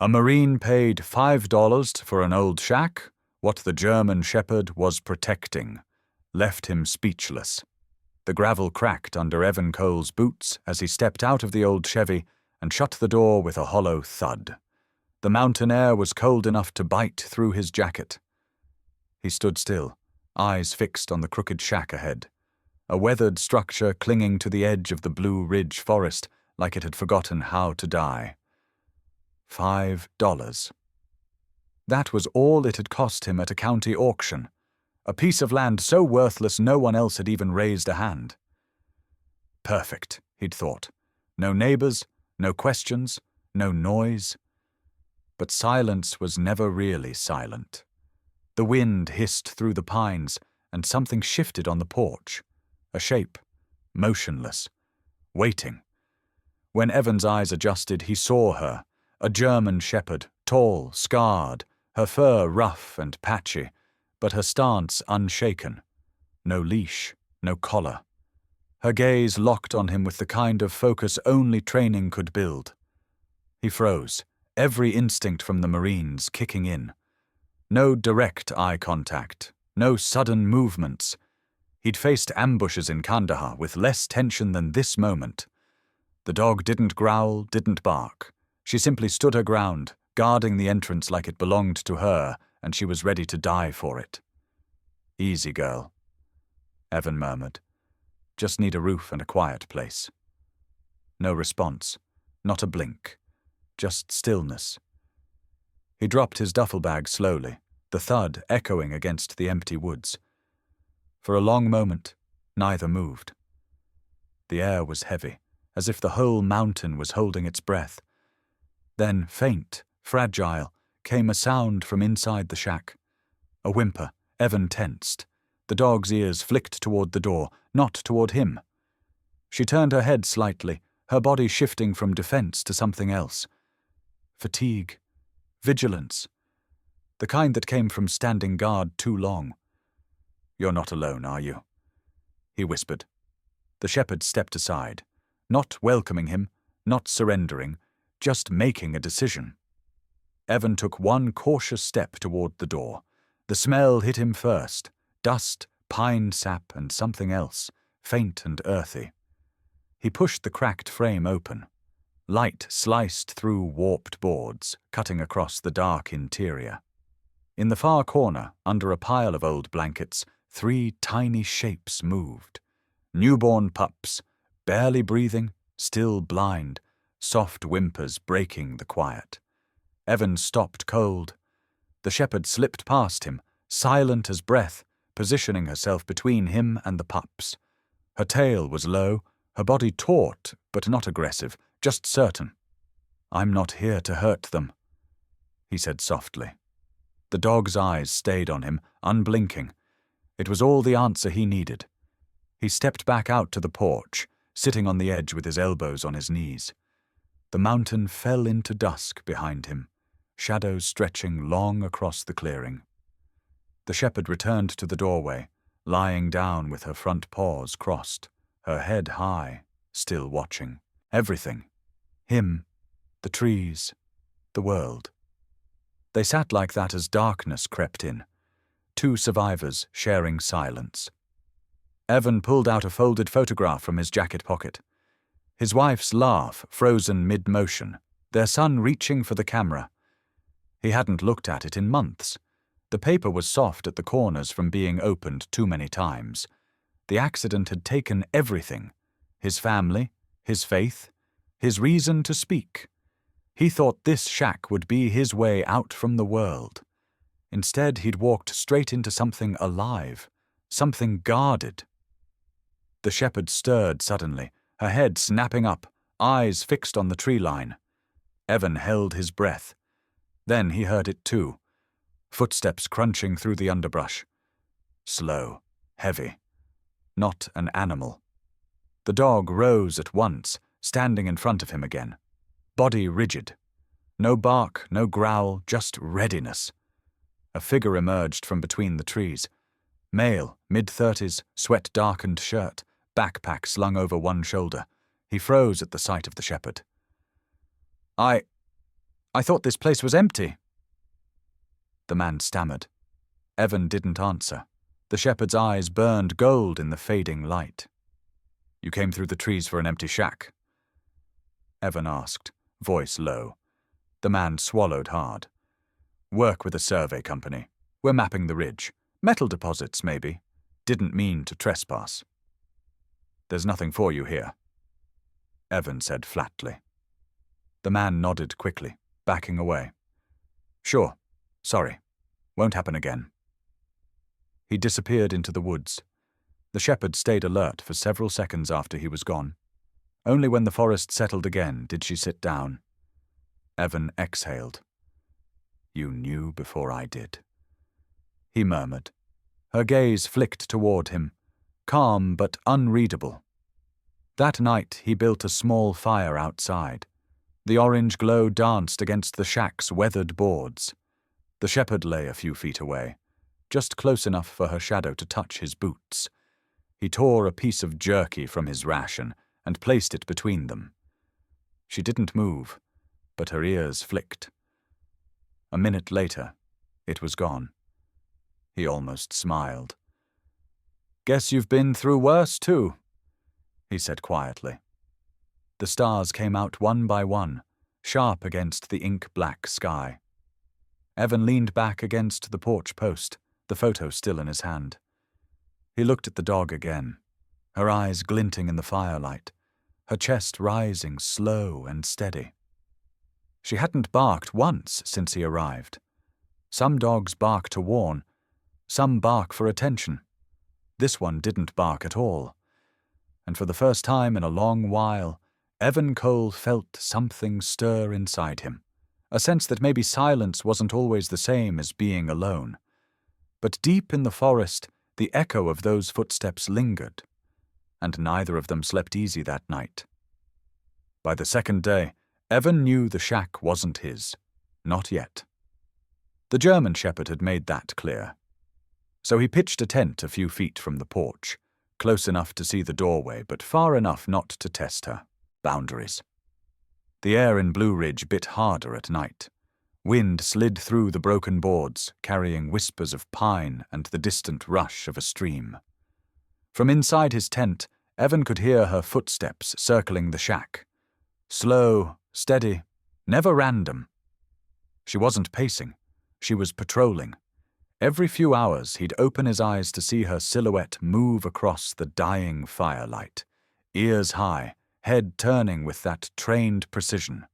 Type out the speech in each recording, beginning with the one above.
A Marine paid $5 for an old shack, what the German shepherd was protecting, left him speechless. The gravel cracked under Evan Cole's boots as he stepped out of the old Chevy and shut the door with a hollow thud. The mountain air was cold enough to bite through his jacket. He stood still, eyes fixed on the crooked shack ahead, a weathered structure clinging to the edge of the Blue Ridge forest like it had forgotten how to die. $5. That was all it had cost him at a county auction, a piece of land so worthless no one else had even raised a hand. Perfect, he'd thought. No neighbors, no questions, no noise. But silence was never really silent. The wind hissed through the pines, and something shifted on the porch. A shape, motionless, waiting. When Evan's eyes adjusted, he saw her, a German shepherd, tall, scarred, her fur rough and patchy, but her stance unshaken. No leash, no collar. Her gaze locked on him with the kind of focus only training could build. He froze, every instinct from the Marines kicking in. No direct eye contact, no sudden movements. He'd faced ambushes in Kandahar with less tension than this moment. The dog didn't growl, didn't bark. She simply stood her ground, guarding the entrance like it belonged to her, and she was ready to die for it. "Easy, girl," Evan murmured. "Just need a roof and a quiet place." No response, not a blink, just stillness. He dropped his duffel bag slowly, the thud echoing against the empty woods. For a long moment, neither moved. The air was heavy, as if the whole mountain was holding its breath. Then, faint, fragile, came a sound from inside the shack. A whimper. Evan tensed. The dog's ears flicked toward the door, not toward him. She turned her head slightly, her body shifting from defense to something else. Fatigue. Vigilance. The kind that came from standing guard too long. "You're not alone, are you?" he whispered. The shepherd stepped aside, not welcoming him, not surrendering, just making a decision. Evan took one cautious step toward the door. The smell hit him first, dust, pine sap, and something else, faint and earthy. He pushed the cracked frame open. Light sliced through warped boards, cutting across the dark interior. In the far corner, under a pile of old blankets, 3 tiny shapes moved. Newborn pups, barely breathing, still blind, soft whimpers breaking the quiet. Evan stopped cold. The shepherd slipped past him, silent as breath, positioning herself between him and the pups. Her tail was low, her body taut, but not aggressive, just certain. "I'm not here to hurt them," he said softly. The dog's eyes stayed on him, unblinking. It was all the answer he needed. He stepped back out to the porch, sitting on the edge with his elbows on his knees. The mountain fell into dusk behind him, shadows stretching long across the clearing. The shepherd returned to the doorway, lying down with her front paws crossed, her head high, still watching. Everything. Him, the trees, the world. They sat like that as darkness crept in, 2 survivors sharing silence. Evan pulled out a folded photograph from his jacket pocket. His wife's laugh frozen mid-motion, their son reaching for the camera. He hadn't looked at it in months. The paper was soft at the corners from being opened too many times. The accident had taken everything. His family, his faith, his reason to speak. He thought this shack would be his way out from the world. Instead, he'd walked straight into something alive, something guarded. The shepherd stirred suddenly, her head snapping up, eyes fixed on the tree line. Evan held his breath. Then he heard it too. Footsteps crunching through the underbrush. Slow, heavy. Not an animal. The dog rose at once, standing in front of him again. Body rigid. No bark, no growl, just readiness. A figure emerged from between the trees. Male, mid-30s, sweat-darkened shirt, backpack slung over one shoulder. He froze at the sight of the shepherd. I I thought this place was empty." The man stammered. Evan didn't answer. The shepherd's eyes burned gold in the fading light. "You came through the trees for an empty shack?" Evan asked, voice low. The man swallowed hard. "Work with a survey company. We're mapping the ridge. Metal deposits, maybe. Didn't mean to trespass." "There's nothing for you here," Evan said flatly. The man nodded quickly, backing away. "Sure. Sorry. Won't happen again." He disappeared into the woods. The shepherd stayed alert for several seconds after he was gone. Only when the forest settled again did she sit down. Evan exhaled. "You knew before I did," he murmured. Her gaze flicked toward him, calm but unreadable. That night he built a small fire outside. The orange glow danced against the shack's weathered boards. The shepherd lay a few feet away, just close enough for her shadow to touch his boots. He tore a piece of jerky from his ration and placed it between them. She didn't move, but her ears flicked. A minute later, it was gone. He almost smiled. "Guess you've been through worse, too," he said quietly. The stars came out one by one, sharp against the ink-black sky. Evan leaned back against the porch post, the photo still in his hand. He looked at the dog again, her eyes glinting in the firelight, her chest rising slow and steady. She hadn't barked once since he arrived. Some dogs bark to warn, some bark for attention. This one didn't bark at all. And for the first time in a long while, Evan Cole felt something stir inside him, a sense that maybe silence wasn't always the same as being alone. But deep in the forest, the echo of those footsteps lingered, and neither of them slept easy that night. By the second day, Evan knew the shack wasn't his. Not yet. The German shepherd had made that clear. So he pitched a tent a few feet from the porch, close enough to see the doorway, but far enough not to test her boundaries. The air in Blue Ridge bit harder at night. Wind slid through the broken boards, carrying whispers of pine and the distant rush of a stream. From inside his tent, Evan could hear her footsteps circling the shack. Slow, steady, never random. She wasn't pacing. She was patrolling. Every few hours he'd open his eyes to see her silhouette move across the dying firelight, ears high, head turning with that trained precision.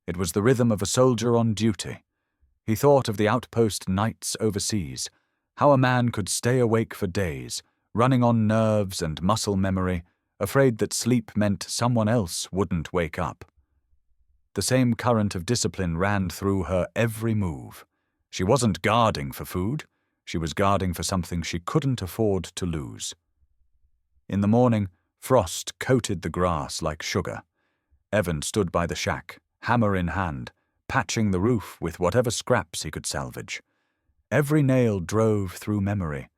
It was the rhythm of a soldier on duty. He thought of the outpost nights overseas, how a man could stay awake for days, running on nerves and muscle memory, afraid that sleep meant someone else wouldn't wake up. The same current of discipline ran through her every move. She wasn't guarding for food. She was guarding for something she couldn't afford to lose. In the morning, frost coated the grass like sugar. Evan stood by the shack, hammer in hand, patching the roof with whatever scraps he could salvage. Every nail drove through memory,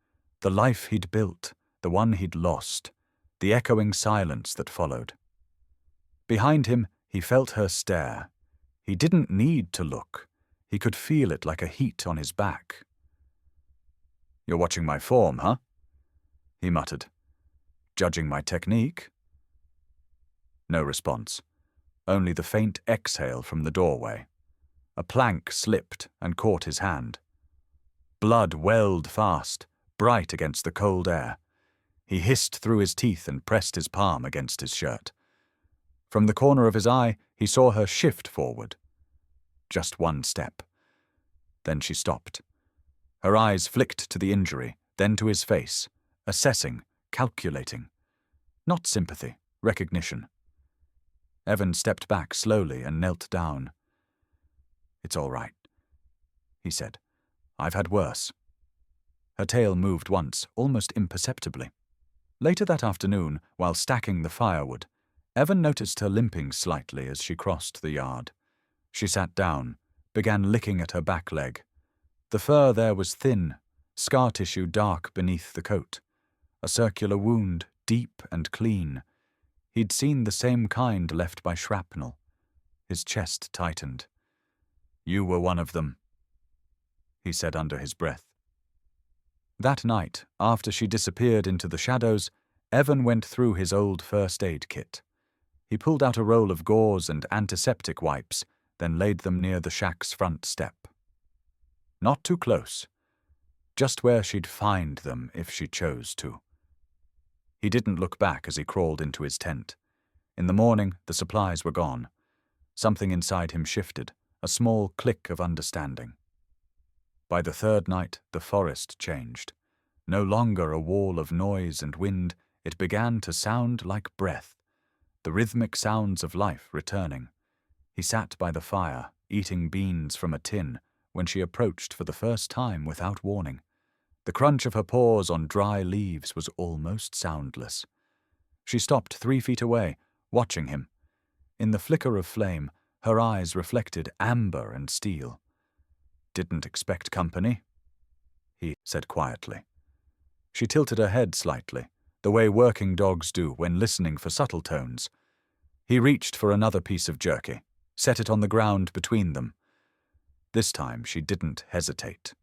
the life he'd built, the one he'd lost, the echoing silence that followed. Behind him, he felt her stare. He didn't need to look. He could feel it like a heat on his back. "You're watching my form, huh?" he muttered. "Judging my technique?" No response. Only the faint exhale from the doorway. A plank slipped and caught his hand. Blood welled fast, bright against the cold air. He hissed through his teeth and pressed his palm against his shirt. From the corner of his eye, he saw her shift forward. Just one step. Then she stopped. Her eyes flicked to the injury, then to his face, assessing, calculating. Not sympathy, recognition. Evan stepped back slowly and knelt down. "It's all right," he said. "I've had worse." Her tail moved once, almost imperceptibly. Later that afternoon, while stacking the firewood, Evan noticed her limping slightly as she crossed the yard. She sat down, began licking at her back leg. The fur there was thin, scar tissue dark beneath the coat. A circular wound, deep and clean. He'd seen the same kind left by shrapnel. His chest tightened. You were one of them, he said under his breath. That night, after she disappeared into the shadows, Evan went through his old first aid kit. He pulled out a roll of gauze and antiseptic wipes, then laid them near the shack's front step. Not too close, just where she'd find them if she chose to. He didn't look back as he crawled into his tent. In the morning, the supplies were gone. Something inside him shifted, a small click of understanding. By the third night, the forest changed. No longer a wall of noise and wind, it began to sound like breath, the rhythmic sounds of life returning. He sat by the fire, eating beans from a tin, when she approached for the first time without warning. The crunch of her paws on dry leaves was almost soundless. She stopped 3 feet away, watching him. In the flicker of flame, her eyes reflected amber and steel. "Didn't expect company," he said quietly. She tilted her head slightly, the way working dogs do when listening for subtle tones. He reached for another piece of jerky, set it on the ground between them. This time she didn't hesitate.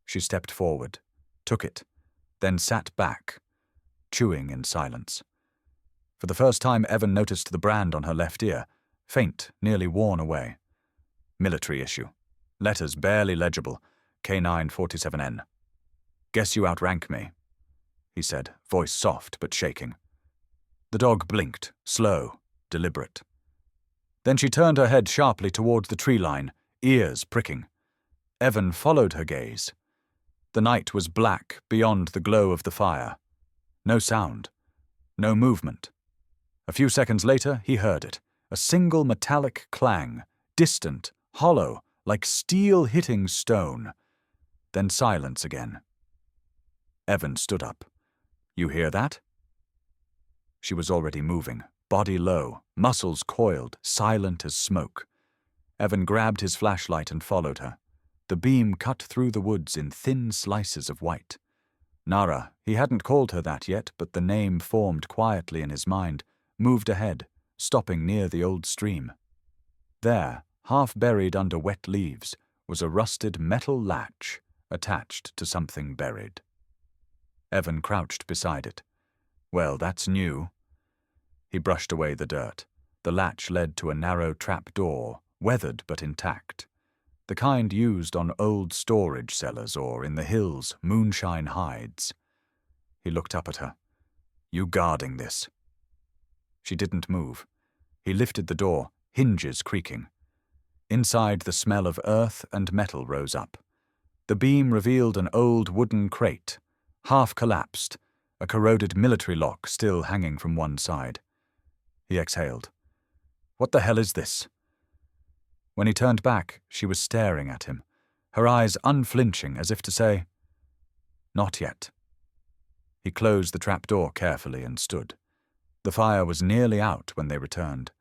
She stepped forward, took it, then sat back, chewing in silence. For the first time, Evan noticed the brand on her left ear, faint, nearly worn away. Military issue. Letters barely legible, K947N. "Guess you outrank me," he said, voice soft but shaking. The dog blinked, slow, deliberate. Then she turned her head sharply toward the tree line, ears pricking. Evan followed her gaze. The night was black beyond the glow of the fire. No sound, no movement. A few seconds later, he heard it, a single metallic clang, distant, hollow, like steel hitting stone. Then silence again. Evan stood up. "You hear that?" She was already moving, body low, muscles coiled, silent as smoke. Evan grabbed his flashlight and followed her. The beam cut through the woods in thin slices of white. Nara, he hadn't called her that yet, but the name formed quietly in his mind, moved ahead, stopping near the old stream. There, half buried under wet leaves, was a rusted metal latch attached to something buried. Evan crouched beside it. "Well, that's new." He brushed away the dirt. The latch led to a narrow trap door, weathered but intact. The kind used on old storage cellars or, in the hills, moonshine hides. He looked up at her. "You guarding this?" She didn't move. He lifted the door, hinges creaking. Inside, the smell of earth and metal rose up. The beam revealed an old wooden crate, half collapsed, a corroded military lock still hanging from one side. He exhaled. "What the hell is this?" When he turned back, she was staring at him, her eyes unflinching as if to say, "Not yet." He closed the trapdoor carefully and stood. The fire was nearly out when they returned.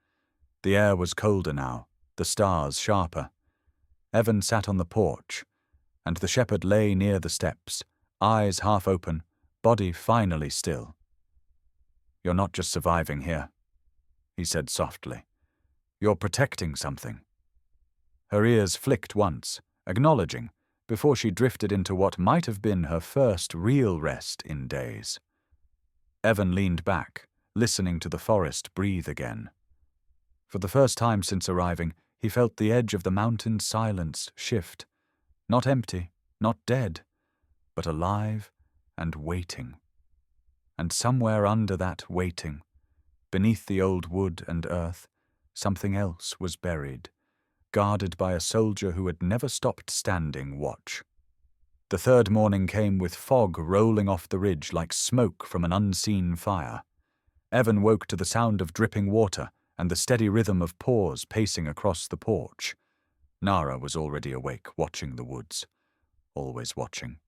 The air was colder now, the stars sharper. Evan sat on the porch, and the shepherd lay near the steps, eyes half open, body finally still. "You're not just surviving here," he said softly. "You're protecting something." Her ears flicked once, acknowledging, before she drifted into what might have been her first real rest in days. Evan leaned back, listening to the forest breathe again. For the first time since arriving, he felt the edge of the mountain's silence shift. Not empty, not dead, but alive and waiting. And somewhere under that waiting, beneath the old wood and earth, something else was buried, guarded by a soldier who had never stopped standing watch. The third morning came with fog rolling off the ridge like smoke from an unseen fire. Evan woke to the sound of dripping water and the steady rhythm of paws pacing across the porch. Nara was already awake, watching the woods. Always watching.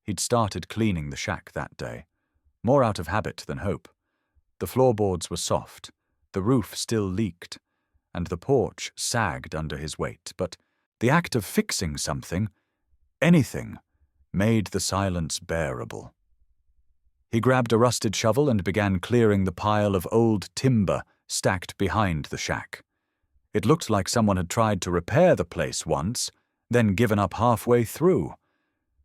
He'd started cleaning the shack that day, more out of habit than hope. The floorboards were soft, the roof still leaked, and the porch sagged under his weight, but the act of fixing something, anything, made the silence bearable. He grabbed a rusted shovel and began clearing the pile of old timber stacked behind the shack. It looked like someone had tried to repair the place once, then given up halfway through.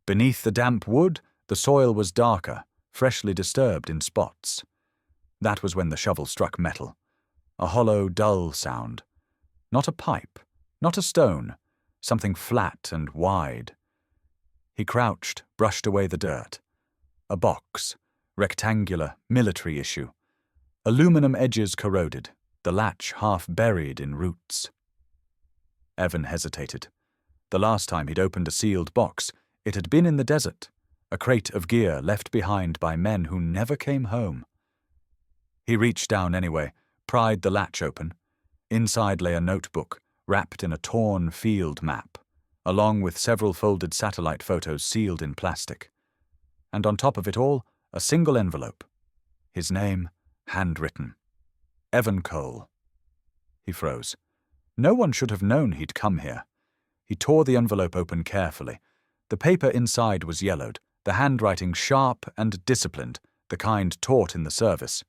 Beneath the damp wood, the soil was darker, freshly disturbed in spots. That was when the shovel struck metal. A hollow, dull sound. Not a pipe, not a stone, something flat and wide. He crouched, brushed away the dirt. A box, rectangular, military issue. Aluminum edges corroded, the latch half buried in roots. Evan hesitated. The last time he'd opened a sealed box, it had been in the desert, a crate of gear left behind by men who never came home. He reached down anyway, pried the latch open. Inside lay a notebook, wrapped in a torn field map, along with several folded satellite photos sealed in plastic. And on top of it all, a single envelope. His name, handwritten. Evan Cole. He froze. No one should have known he'd come here. He tore the envelope open carefully. The paper inside was yellowed, the handwriting sharp and disciplined, the kind taught in the service.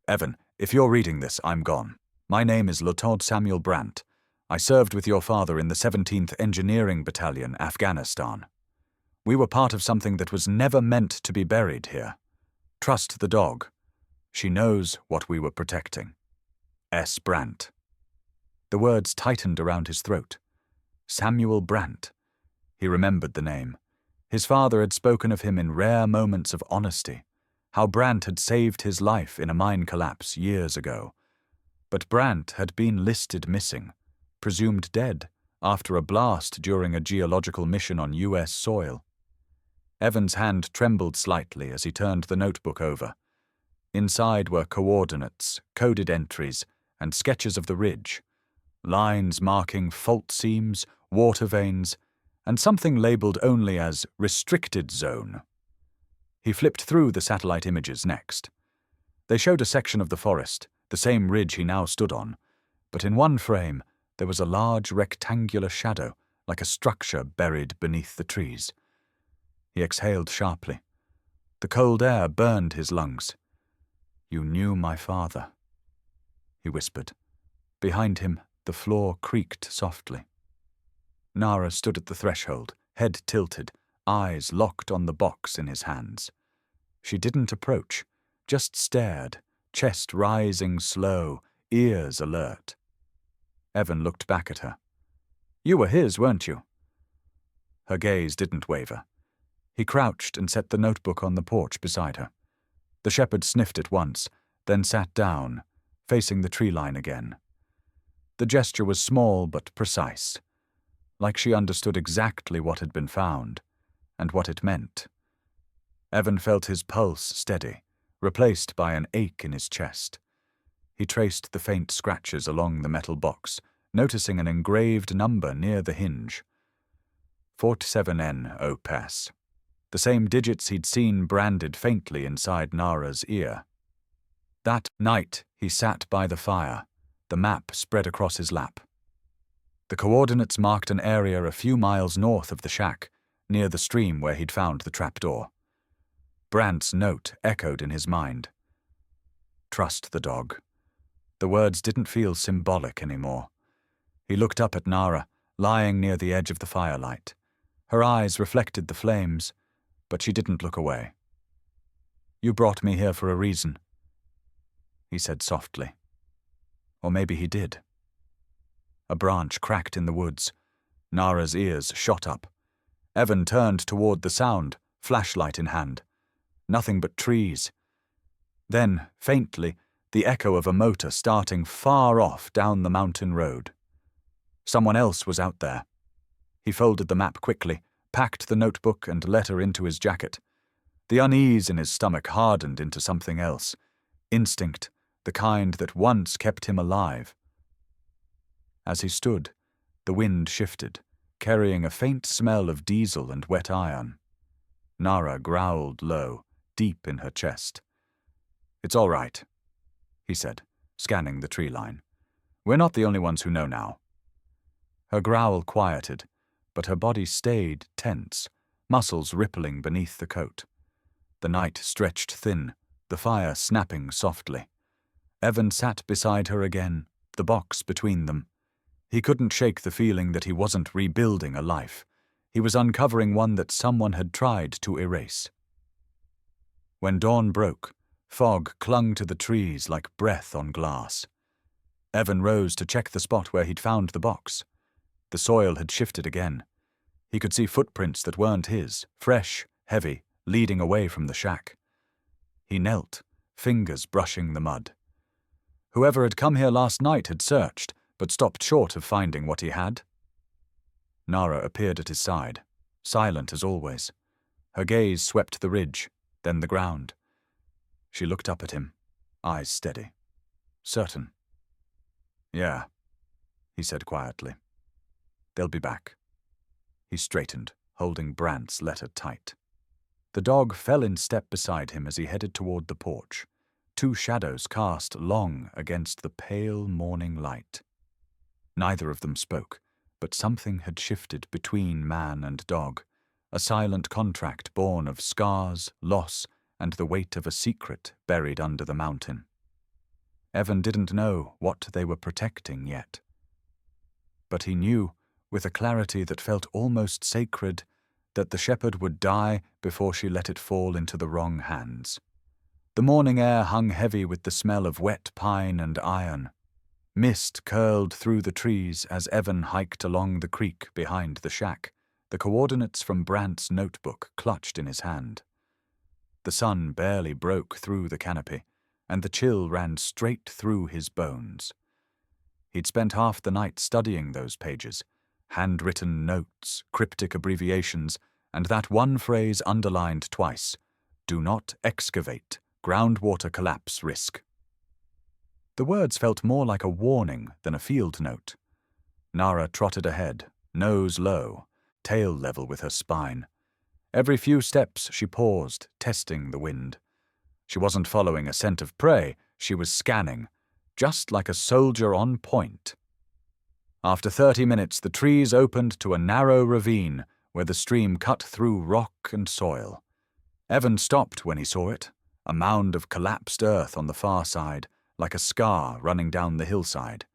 Evan, if you're reading this, I'm gone. My name is Lieutenant Samuel Brandt. I served with your father in the 17th Engineering Battalion, Afghanistan. We were part of something that was never meant to be buried here. Trust the dog. She knows what we were protecting. S. Brandt. The words tightened around his throat. Samuel Brandt. He remembered the name. His father had spoken of him in rare moments of honesty, how Brandt had saved his life in a mine collapse years ago. But Brandt had been listed missing, presumed dead, after a blast during a geological mission on U.S. soil. Evan's hand trembled slightly as he turned the notebook over. Inside were coordinates, coded entries, and sketches of the ridge, lines marking fault seams, water veins, and something labeled only as restricted zone. He flipped through the satellite images next. They showed a section of the forest, the same ridge he now stood on, but in one frame there was a large rectangular shadow, like a structure buried beneath the trees. He exhaled sharply. The cold air burned his lungs. "You knew my father," he whispered. Behind him, the floor creaked softly. Nara stood at the threshold, head tilted, eyes locked on the box in his hands. She didn't approach, just stared, chest rising slow, ears alert. Evan looked back at her. "You were his, weren't you?" Her gaze didn't waver. He crouched and set the notebook on the porch beside her. The shepherd sniffed it once, then sat down, facing the tree line again. The gesture was small but precise, like she understood exactly what had been found, and what it meant. Evan felt his pulse steady, replaced by an ache in his chest. He traced the faint scratches along the metal box, noticing an engraved number near the hinge. 47N OPAS. The same digits he'd seen branded faintly inside Nara's ear. That night he sat by the fire, the map spread across his lap. The coordinates marked an area a few miles north of the shack, near the stream where he'd found the trapdoor. Brandt's note echoed in his mind. Trust the dog. The words didn't feel symbolic anymore. He looked up at Nara, lying near the edge of the firelight. Her eyes reflected the flames, but she didn't look away. "You brought me here for a reason," he said softly. Or maybe he did. A branch cracked in the woods. Nara's ears shot up. Evan turned toward the sound, flashlight in hand. Nothing but trees. Then, faintly, the echo of a motor starting far off down the mountain road. Someone else was out there. He folded the map quickly, packed the notebook and letter into his jacket. The unease in his stomach hardened into something else. Instinct, the kind that once kept him alive. As he stood, the wind shifted, carrying a faint smell of diesel and wet iron. Nara growled low, deep in her chest. "It's all right," he said, scanning the tree line. "We're not the only ones who know now." Her growl quieted, but her body stayed tense, muscles rippling beneath the coat. The night stretched thin, the fire snapping softly. Evan sat beside her again, the box between them. He couldn't shake the feeling that he wasn't rebuilding a life. He was uncovering one that someone had tried to erase. When dawn broke, fog clung to the trees like breath on glass. Evan rose to check the spot where he'd found the box. The soil had shifted again. He could see footprints that weren't his, fresh, heavy, leading away from the shack. He knelt, fingers brushing the mud. Whoever had come here last night had searched, but stopped short of finding what he had. Nara appeared at his side, silent as always. Her gaze swept the ridge, then the ground. She looked up at him, eyes steady. Certain. "Yeah," he said quietly. "They'll be back." He straightened, holding Brant's letter tight. The dog fell in step beside him as he headed toward the porch, two shadows cast long against the pale morning light. Neither of them spoke, but something had shifted between man and dog, a silent contract born of scars, loss, and the weight of a secret buried under the mountain. Evan didn't know what they were protecting yet. But he knew, with a clarity that felt almost sacred, that the shepherd would die before she let it fall into the wrong hands. The morning air hung heavy with the smell of wet pine and iron. Mist curled through the trees as Evan hiked along the creek behind the shack, the coordinates from Brant's notebook clutched in his hand. The sun barely broke through the canopy, and the chill ran straight through his bones. He'd spent half the night studying those pages, handwritten notes, cryptic abbreviations, and that one phrase underlined twice: "Do not excavate, groundwater collapse risk." The words felt more like a warning than a field note. Nara trotted ahead, nose low, tail level with her spine. Every few steps she paused, testing the wind. She wasn't following a scent of prey, she was scanning, just like a soldier on point. After 30 minutes, the trees opened to a narrow ravine where the stream cut through rock and soil. Evan stopped when he saw it, a mound of collapsed earth on the far side, like a scar running down the hillside.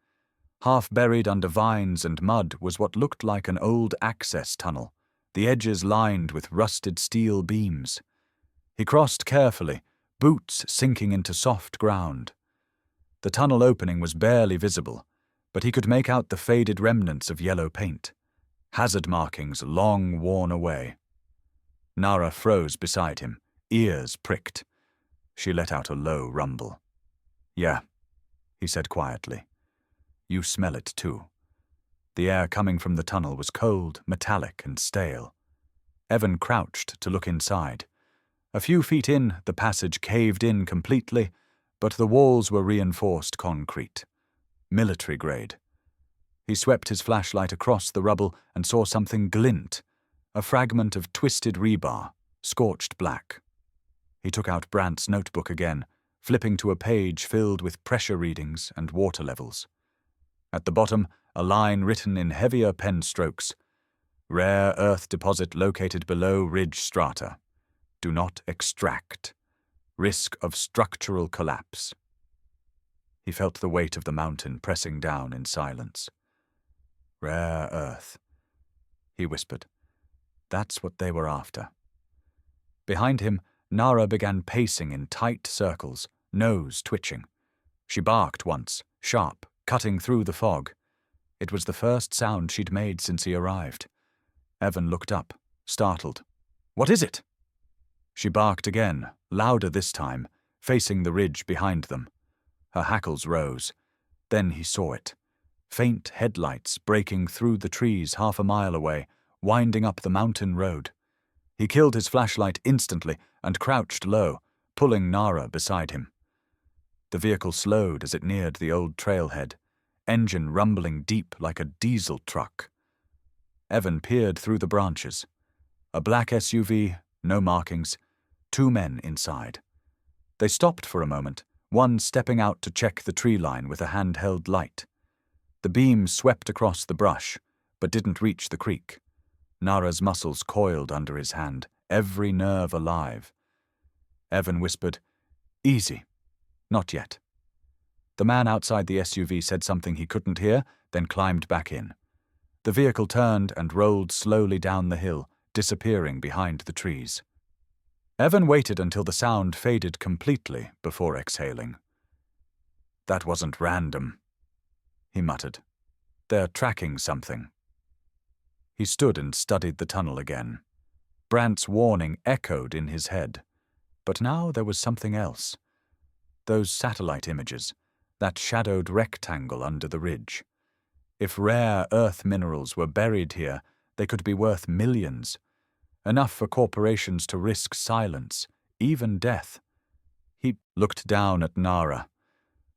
Half buried under vines and mud was what looked like an old access tunnel, the edges lined with rusted steel beams. He crossed carefully, boots sinking into soft ground. The tunnel opening was barely visible, but he could make out the faded remnants of yellow paint, hazard markings long worn away. Nara froze beside him, ears pricked. She let out a low rumble. "Yeah," he said quietly. "You smell it too." The air coming from the tunnel was cold, metallic, and stale. Evan crouched to look inside. A few feet in, the passage caved in completely, but the walls were reinforced concrete. Military grade. He swept his flashlight across the rubble and saw something glint, a fragment of twisted rebar, scorched black. He took out Brant's notebook again, flipping to a page filled with pressure readings and water levels. At the bottom, a line written in heavier pen strokes: "Rare earth deposit located below ridge strata. Do not extract. Risk of structural collapse." He felt the weight of the mountain pressing down in silence. "Rare earth," he whispered. That's what they were after. Behind him, Nara began pacing in tight circles, nose twitching. She barked once, sharp, cutting through the fog. It was the first sound she'd made since he arrived. Evan looked up, startled. "What is it?" She barked again, louder this time, facing the ridge behind them. Her hackles rose. Then he saw it. Faint headlights breaking through the trees half a mile away, winding up the mountain road. He killed his flashlight instantly and crouched low, pulling Nara beside him. The vehicle slowed as it neared the old trailhead, engine rumbling deep like a diesel truck. Evan peered through the branches. A black SUV, no markings, 2 men inside. They stopped for a moment, one stepping out to check the tree line with a handheld light. The beam swept across the brush, but didn't reach the creek. Nara's muscles coiled under his hand, every nerve alive. Evan whispered, "Easy. Not yet." The man outside the SUV said something he couldn't hear, then climbed back in. The vehicle turned and rolled slowly down the hill, disappearing behind the trees. Evan waited until the sound faded completely before exhaling. "That wasn't random," he muttered. "They're tracking something." He stood and studied the tunnel again. Brandt's warning echoed in his head. But now there was something else. Those satellite images, that shadowed rectangle under the ridge. If rare earth minerals were buried here, they could be worth millions. Enough for corporations to risk silence, even death. He looked down at Nara.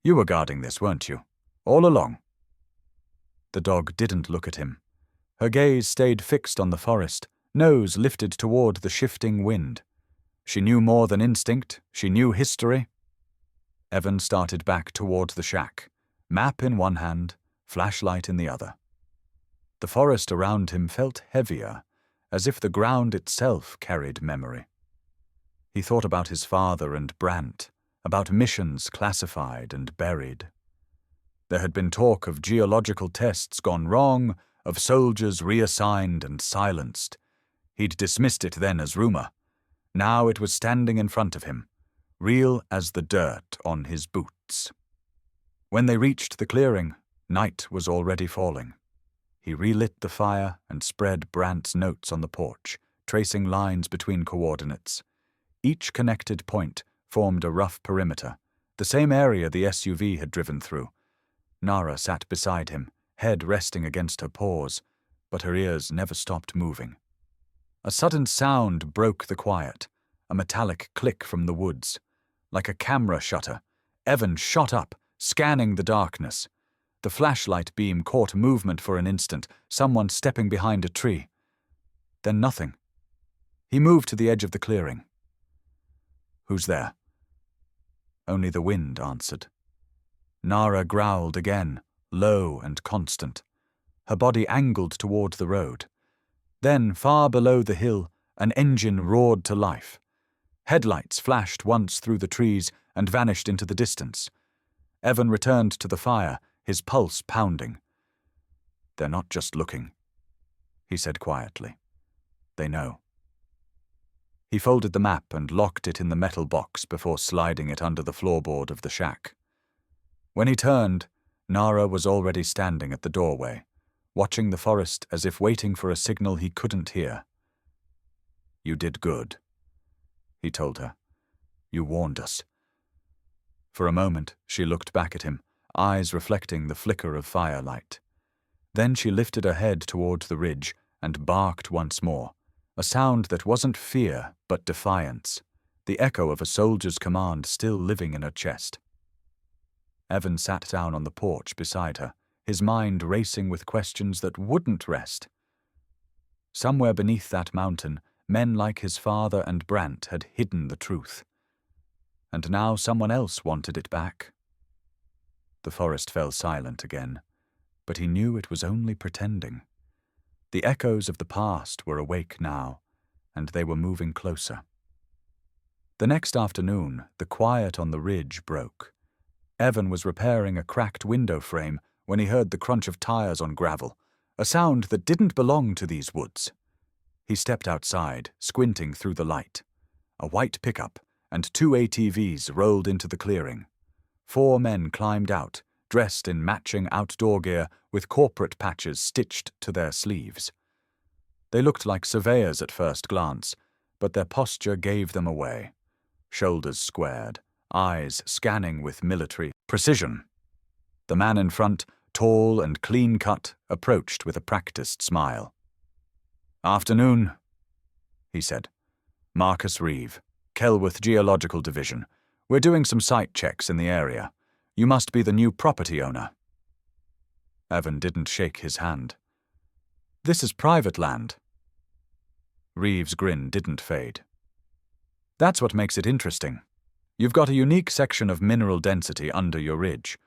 "You were guarding this, weren't you? All along?" The dog didn't look at him. Her gaze stayed fixed on the forest, nose lifted toward the shifting wind. She knew more than instinct, she knew history. Evan started back toward the shack, map in one hand, flashlight in the other. The forest around him felt heavier, as if the ground itself carried memory. He thought about his father and Brandt, about missions classified and buried. There had been talk of geological tests gone wrong, of soldiers reassigned and silenced. He'd dismissed it then as rumor. Now it was standing in front of him, real as the dirt on his boots. When they reached the clearing, night was already falling. He relit the fire and spread Brandt's notes on the porch, tracing lines between coordinates. Each connected point formed a rough perimeter, the same area the SUV had driven through. Nara sat beside him, head resting against her paws, but her ears never stopped moving. A sudden sound broke the quiet, a metallic click from the woods. Like a camera shutter, Evan shot up, scanning the darkness. The flashlight beam caught movement for an instant, someone stepping behind a tree. Then nothing. He moved to the edge of the clearing. "Who's there?" Only the wind answered. Nara growled again, low and constant. Her body angled toward the road. Then, far below the hill, an engine roared to life. Headlights flashed once through the trees and vanished into the distance. Evan returned to the fire, his pulse pounding. "They're not just looking," he said quietly. "They know." He folded the map and locked it in the metal box before sliding it under the floorboard of the shack. When he turned, Nara was already standing at the doorway, watching the forest as if waiting for a signal he couldn't hear. "You did good," he told her. "You warned us." For a moment, she looked back at him, eyes reflecting the flicker of firelight. Then she lifted her head toward the ridge and barked once more, a sound that wasn't fear but defiance, the echo of a soldier's command still living in her chest. Evan sat down on the porch beside her, his mind racing with questions that wouldn't rest. Somewhere beneath that mountain, men like his father and Brandt had hidden the truth. And now someone else wanted it back. The forest fell silent again, but he knew it was only pretending. The echoes of the past were awake now, and they were moving closer. The next afternoon, the quiet on the ridge broke. Evan was repairing a cracked window frame when he heard the crunch of tires on gravel, a sound that didn't belong to these woods. He stepped outside, squinting through the light. A white pickup and 2 ATVs rolled into the clearing. 4 men climbed out, dressed in matching outdoor gear with corporate patches stitched to their sleeves. They looked like surveyors at first glance, but their posture gave them away. Shoulders squared, eyes scanning with military precision. The man in front, tall and clean-cut, approached with a practiced smile. "Afternoon," he said. "Marcus Reeve, Kelworth Geological Division. We're doing some site checks in the area. You must be the new property owner." Evan didn't shake his hand. "This is private land." Reeve's grin didn't fade. "That's what makes it interesting. You've got a unique section of mineral density under your ridge.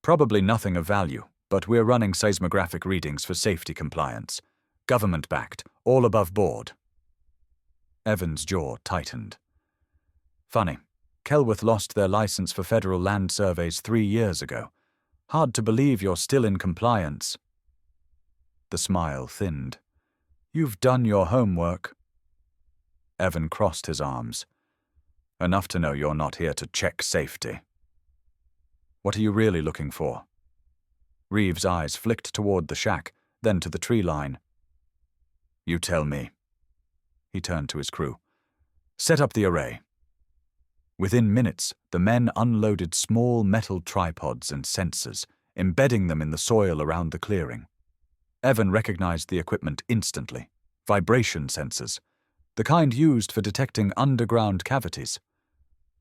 Probably nothing of value, but we're running seismographic readings for safety compliance. Government-backed, all above board." Evan's jaw tightened. "Funny. Kelworth lost their license for federal land surveys 3 years ago. Hard to believe you're still in compliance." The smile thinned. "You've done your homework." Evan crossed his arms. "Enough to know you're not here to check safety." "What are you really looking for?" Reeves' eyes flicked toward the shack, then to the tree line. "You tell me." He turned to his crew. "Set up the array." Within minutes, the men unloaded small metal tripods and sensors, embedding them in the soil around the clearing. Evan recognized the equipment instantly. Vibration sensors, the kind used for detecting underground cavities.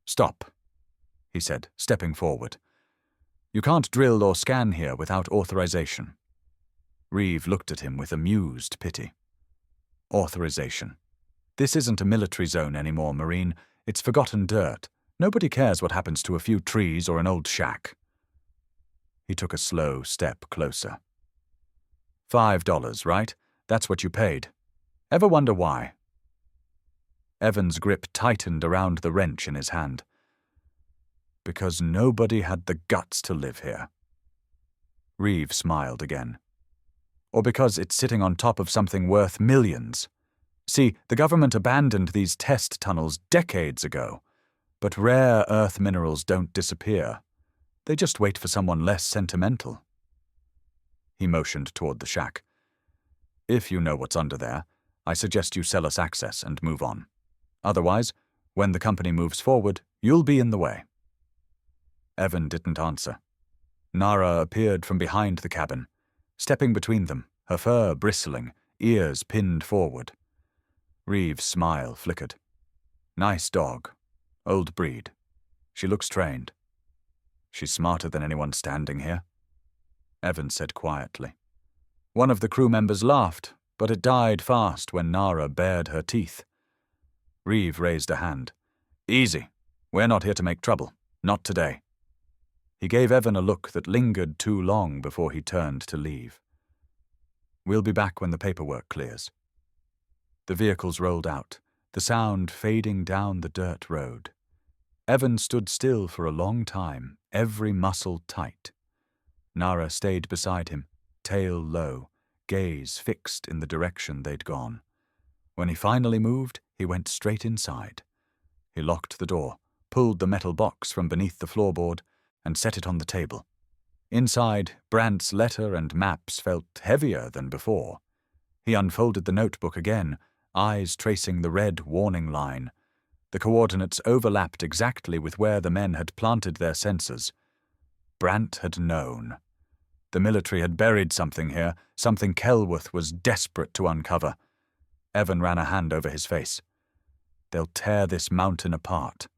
"Stop," he said, stepping forward. "You can't drill or scan here without authorization." Reeve looked at him with amused pity. "Authorization. This isn't a military zone anymore, Marine. It's forgotten dirt. Nobody cares what happens to a few trees or an old shack." He took a slow step closer. $5, right? That's what you paid. Ever wonder why?" Evan's grip tightened around the wrench in his hand. "Because nobody had the guts to live here." Reeve smiled again. "Or because it's sitting on top of something worth millions. See, the government abandoned these test tunnels decades ago. But rare earth minerals don't disappear. They just wait for someone less sentimental." He motioned toward the shack. "If you know what's under there, I suggest you sell us access and move on. Otherwise, when the company moves forward, you'll be in the way." Evan didn't answer. Nara appeared from behind the cabin, stepping between them, her fur bristling, ears pinned forward. Reeves' smile flickered. "Nice dog. Old breed. She looks trained." "She's smarter than anyone standing here," Evan said quietly. One of the crew members laughed, but it died fast when Nara bared her teeth. Reeve raised a hand. "Easy. We're not here to make trouble. Not today." He gave Evan a look that lingered too long before he turned to leave. "We'll be back when the paperwork clears." The vehicles rolled out, the sound fading down the dirt road. Evan stood still for a long time, every muscle tight. Nara stayed beside him, tail low, gaze fixed in the direction they'd gone. When he finally moved, he went straight inside. He locked the door, pulled the metal box from beneath the floorboard, and set it on the table. Inside, Brandt's letter and maps felt heavier than before. He unfolded the notebook again, eyes tracing the red warning line. The coordinates overlapped exactly with where the men had planted their sensors. Brandt had known. The military had buried something here, something Kelworth was desperate to uncover. Evan ran a hand over his face. "They'll tear this mountain apart,"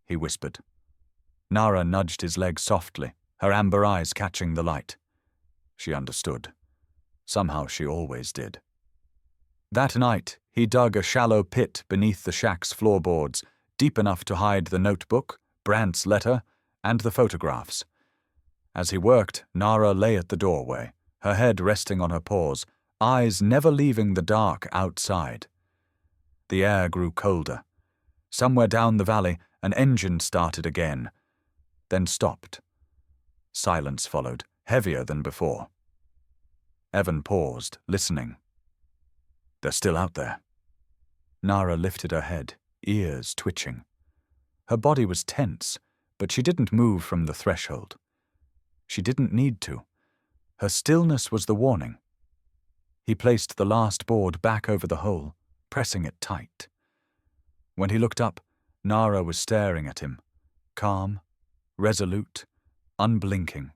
he whispered. Nara nudged his leg softly, her amber eyes catching the light. She understood. Somehow she always did. That night, he dug a shallow pit beneath the shack's floorboards, deep enough to hide the notebook, Brandt's letter, and the photographs. As he worked, Nara lay at the doorway, her head resting on her paws, eyes never leaving the dark outside. The air grew colder. Somewhere down the valley, an engine started again, then stopped. Silence followed, heavier than before. Evan paused, listening. "They're still out there." Nara lifted her head, ears twitching. Her body was tense, but she didn't move from the threshold. She didn't need to. Her stillness was the warning. He placed the last board back over the hole, pressing it tight. When he looked up, Nara was staring at him, calm, resolute, unblinking.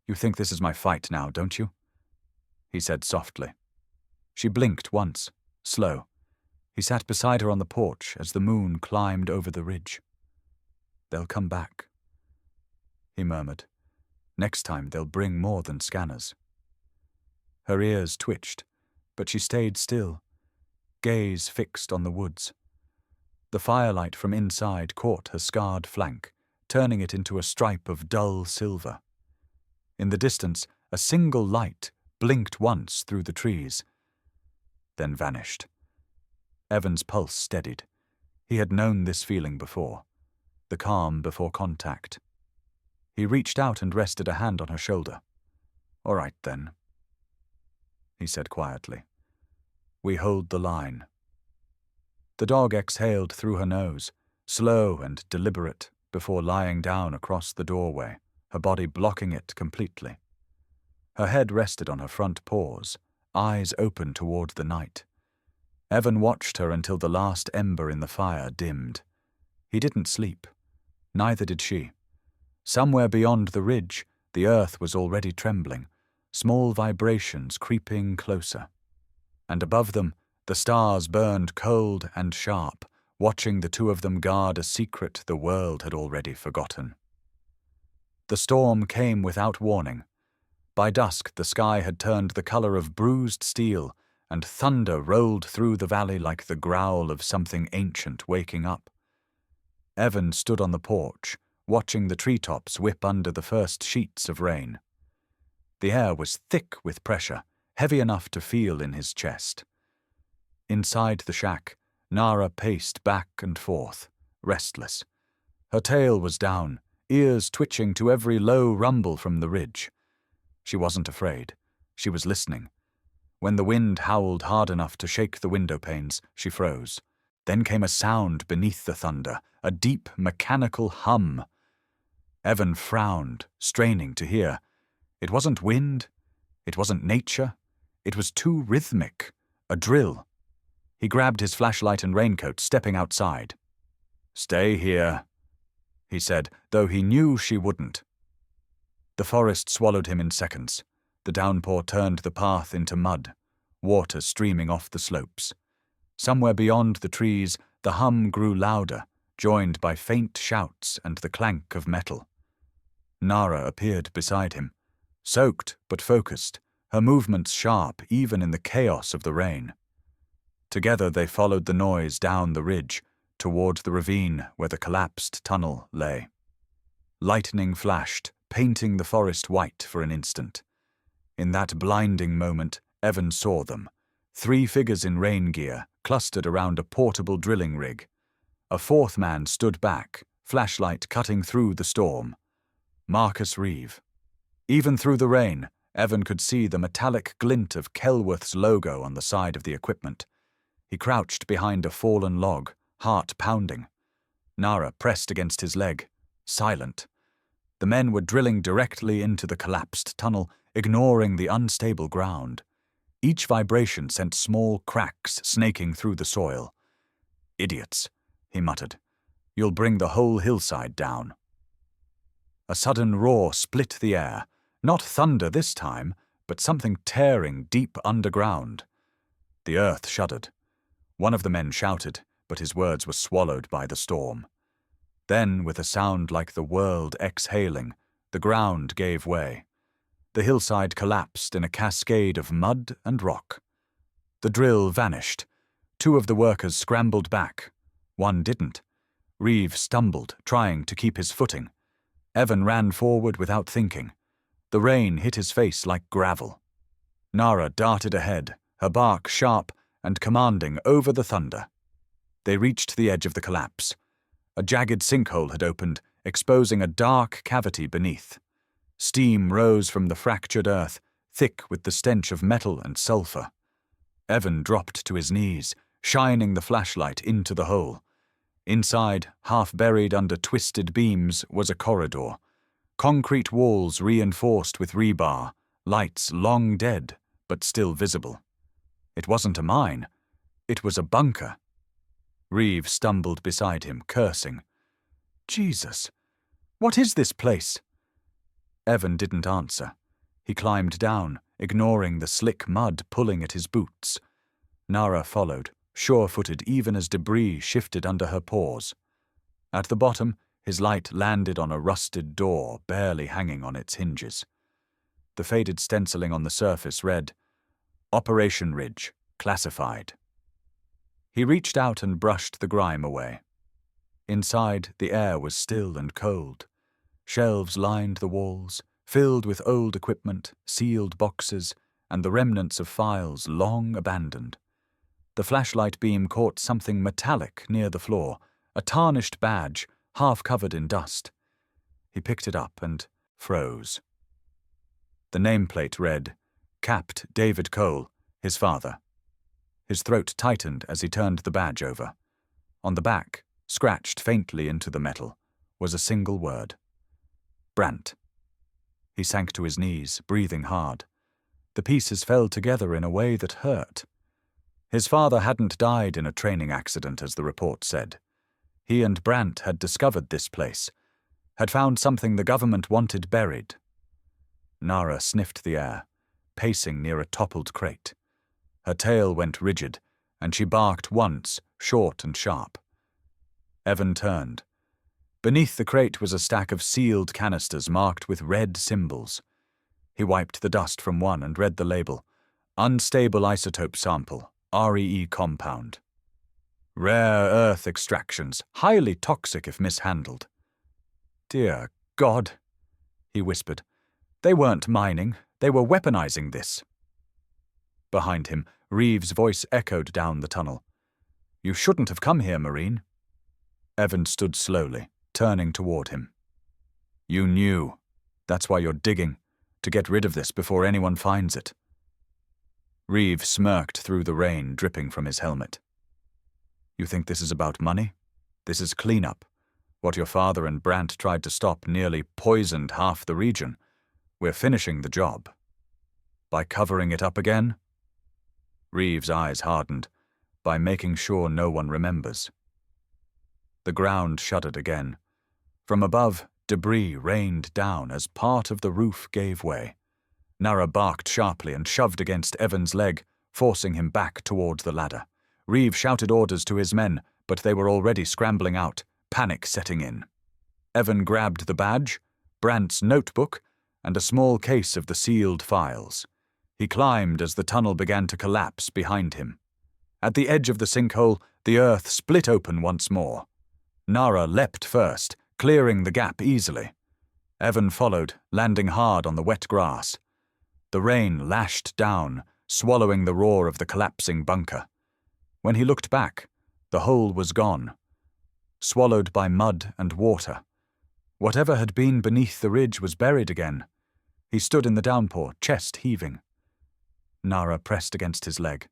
"You think this is my fight now, don't you?" he said softly. She blinked once, slow. He sat beside her on the porch as the moon climbed over the ridge. "They'll come back," he murmured. "Next time they'll bring more than scanners." Her ears twitched, but she stayed still, gaze fixed on the woods. The firelight from inside caught her scarred flank, turning it into a stripe of dull silver. In the distance, a single light blinked once through the trees, then vanished. Evan's pulse steadied. He had known this feeling before. the calm before contact. He reached out and rested a hand on her shoulder. "All right, then," he said quietly. "We hold the line." The dog exhaled through her nose, slow and deliberate, before lying down across the doorway, her body blocking it completely. Her head rested on her front paws, eyes open toward the night. Evan watched her until the last ember in the fire dimmed. He didn't sleep. Neither did she. Somewhere beyond the ridge, the earth was already trembling, small vibrations creeping closer. And above them, the stars burned cold and sharp, watching the two of them guard a secret the world had already forgotten. The storm came without warning. By dusk, the sky had turned the color of bruised steel, and thunder rolled through the valley like the growl of something ancient waking up. Evan stood on the porch, watching the treetops whip under the first sheets of rain. The air was thick with pressure, heavy enough to feel in his chest. Inside the shack, Nara paced back and forth, restless. Her tail was down, ears twitching to every low rumble from the ridge. She wasn't afraid. She was listening. When the wind howled hard enough to shake the window panes, she froze. Then came a sound beneath the thunder, a deep, mechanical hum. Evan frowned, straining to hear. It wasn't wind. It wasn't nature. It was too rhythmic. A drill. He grabbed his flashlight and raincoat, stepping outside. "Stay here," he said, though he knew she wouldn't. The forest swallowed him in seconds. The downpour turned the path into mud, water streaming off the slopes. Somewhere beyond the trees, the hum grew louder, joined by faint shouts and the clank of metal. Nara appeared beside him, soaked but focused, her movements sharp even in the chaos of the rain. Together they followed the noise down the ridge, toward the ravine where the collapsed tunnel lay. Lightning flashed, painting the forest white for an instant. In that blinding moment, Evan saw them, 3 figures in rain gear, clustered around a portable drilling rig. A 4th man stood back, flashlight cutting through the storm. Marcus Reeve. Even through the rain, Evan could see the metallic glint of Kelworth's logo on the side of the equipment. He crouched behind a fallen log, heart pounding. Nara pressed against his leg, silent. The men were drilling directly into the collapsed tunnel, ignoring the unstable ground. Each vibration sent small cracks snaking through the soil. "Idiots," he muttered. "You'll bring the whole hillside down." A sudden roar split the air, not thunder this time, but something tearing deep underground. The earth shuddered. One of the men shouted, but his words were swallowed by the storm. Then, with a sound like the world exhaling, the ground gave way. The hillside collapsed in a cascade of mud and rock. The drill vanished. 2 of the workers scrambled back. 1 didn't. Reeve stumbled, trying to keep his footing. Evan ran forward without thinking. The rain hit his face like gravel. Nara darted ahead, her bark sharp and commanding over the thunder. They reached the edge of the collapse. A jagged sinkhole had opened, exposing a dark cavity beneath. Steam rose from the fractured earth, thick with the stench of metal and sulfur. Evan dropped to his knees, shining the flashlight into the hole. Inside, half buried under twisted beams, was a corridor. Concrete walls reinforced with rebar, lights long dead, but still visible. It wasn't a mine. It was a bunker. Reeve stumbled beside him, cursing. "Jesus, what is this place?" Evan didn't answer. He climbed down, ignoring the slick mud pulling at his boots. Nara followed, sure-footed even as debris shifted under her paws. At the bottom, his light landed on a rusted door barely hanging on its hinges. The faded stenciling on the surface read, "Operation Ridge, classified." He reached out and brushed the grime away. Inside, the air was still and cold. Shelves lined the walls, filled with old equipment, sealed boxes, and the remnants of files long abandoned. The flashlight beam caught something metallic near the floor, a tarnished badge, half covered in dust. He picked it up and froze. The nameplate read, "Capt. David Cole, his father." His throat tightened as he turned the badge over. On the back, scratched faintly into the metal, was a single word. Brant. He sank to his knees, breathing hard. The pieces fell together in a way that hurt. His father hadn't died in a training accident, as the report said. He and Brant had discovered this place, had found something the government wanted buried. Nara sniffed the air, pacing near a toppled crate. Her tail went rigid, and she barked once, short and sharp. Evan turned. Beneath the crate was a stack of sealed canisters marked with red symbols. He wiped the dust from one and read the label. Unstable isotope sample, REE compound. Rare earth extractions, highly toxic if mishandled. Dear God, he whispered. They weren't mining, they were weaponizing this. Behind him, Reeves' voice echoed down the tunnel. You shouldn't have come here, Marine. Evan stood slowly, turning toward him. You knew. That's why you're digging, to get rid of this before anyone finds it. Reeves smirked through the rain dripping from his helmet. You think this is about money? This is cleanup. What your father and Brant tried to stop nearly poisoned half the region. We're finishing the job. By covering it up again? Reeves' eyes hardened. By making sure no one remembers. The ground shuddered again. From above, debris rained down as part of the roof gave way. Nara barked sharply and shoved against Evan's leg, forcing him back toward the ladder. Reeves shouted orders to his men, but they were already scrambling out, panic setting in. Evan grabbed the badge, Brant's notebook, and a small case of the sealed files. He climbed as the tunnel began to collapse behind him. At the edge of the sinkhole, the earth split open once more. Nara leapt first, clearing the gap easily. Evan followed, landing hard on the wet grass. The rain lashed down, swallowing the roar of the collapsing bunker. When he looked back, the hole was gone, swallowed by mud and water. Whatever had been beneath the ridge was buried again. He stood in the downpour, chest heaving. Nara pressed against his leg,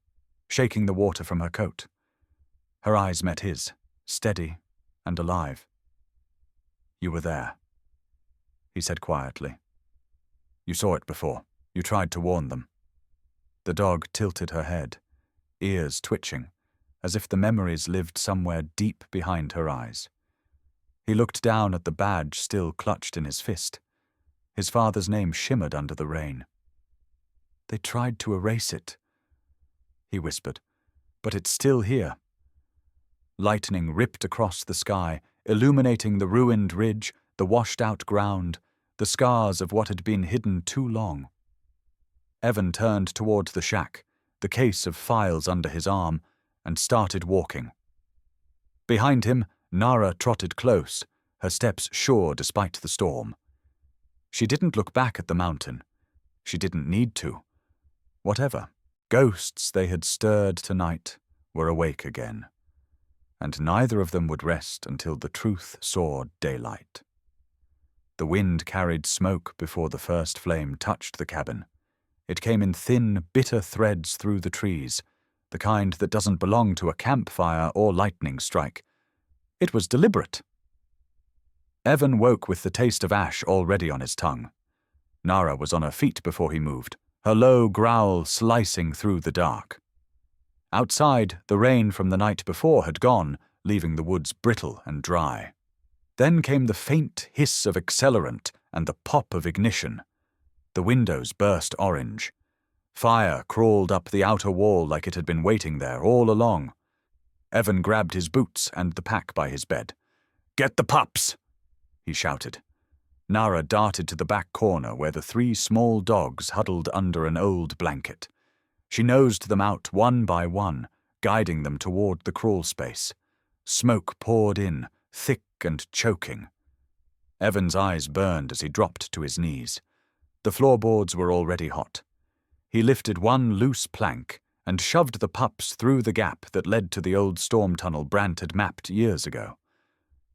shaking the water from her coat. Her eyes met his, steady and alive. You were there, he said quietly. You saw it before. You tried to warn them. The dog tilted her head, ears twitching, as if the memories lived somewhere deep behind her eyes. He looked down at the badge still clutched in his fist. His father's name shimmered under the rain. They tried to erase it, he whispered, but it's still here. Lightning ripped across the sky, illuminating the ruined ridge, the washed-out ground, the scars of what had been hidden too long. Evan turned toward the shack, the case of files under his arm, and started walking. Behind him, Nara trotted close, her steps sure despite the storm. She didn't look back at the mountain. She didn't need to. Whatever ghosts they had stirred tonight were awake again, and neither of them would rest until the truth saw daylight. The wind carried smoke before the first flame touched the cabin. It came in thin, bitter threads through the trees, the kind that doesn't belong to a campfire or lightning strike. It was deliberate. Evan woke with the taste of ash already on his tongue. Nara was on her feet before he moved, her low growl slicing through the dark. Outside, the rain from the night before had gone, leaving the woods brittle and dry. Then came the faint hiss of accelerant and the pop of ignition. The windows burst orange. Fire crawled up the outer wall like it had been waiting there all along. Evan grabbed his boots and the pack by his bed. "Get the pups!" he shouted. Nara darted to the back corner where the 3 small dogs huddled under an old blanket. She nosed them out one by one, guiding them toward the crawl space. Smoke poured in, thick and choking. Evan's eyes burned as he dropped to his knees. The floorboards were already hot. He lifted one loose plank and shoved the pups through the gap that led to the old storm tunnel Brant had mapped years ago.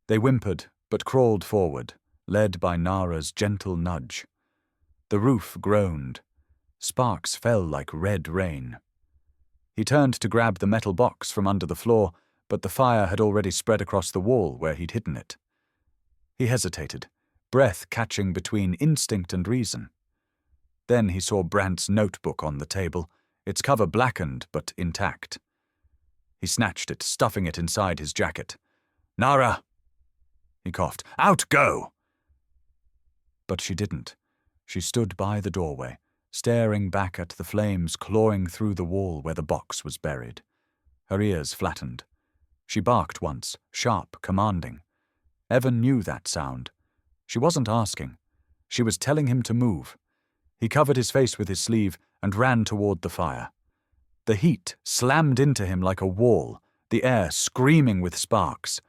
They whimpered but crawled forward, led by Nara's gentle nudge. The roof groaned. Sparks fell like red rain. He turned to grab the metal box from under the floor, but the fire had already spread across the wall where he'd hidden it. He hesitated, breath catching between instinct and reason. Then he saw Brant's notebook on the table, its cover blackened but intact. He snatched it, stuffing it inside his jacket. "Nara!" He coughed. "Out, go!" But she didn't. She stood by the doorway, staring back at the flames clawing through the wall where the box was buried. Her ears flattened. She barked once, sharp, commanding. Evan knew that sound. She wasn't asking. She was telling him to move. He covered his face with his sleeve and ran toward the fire. The heat slammed into him like a wall, the air screaming with sparks.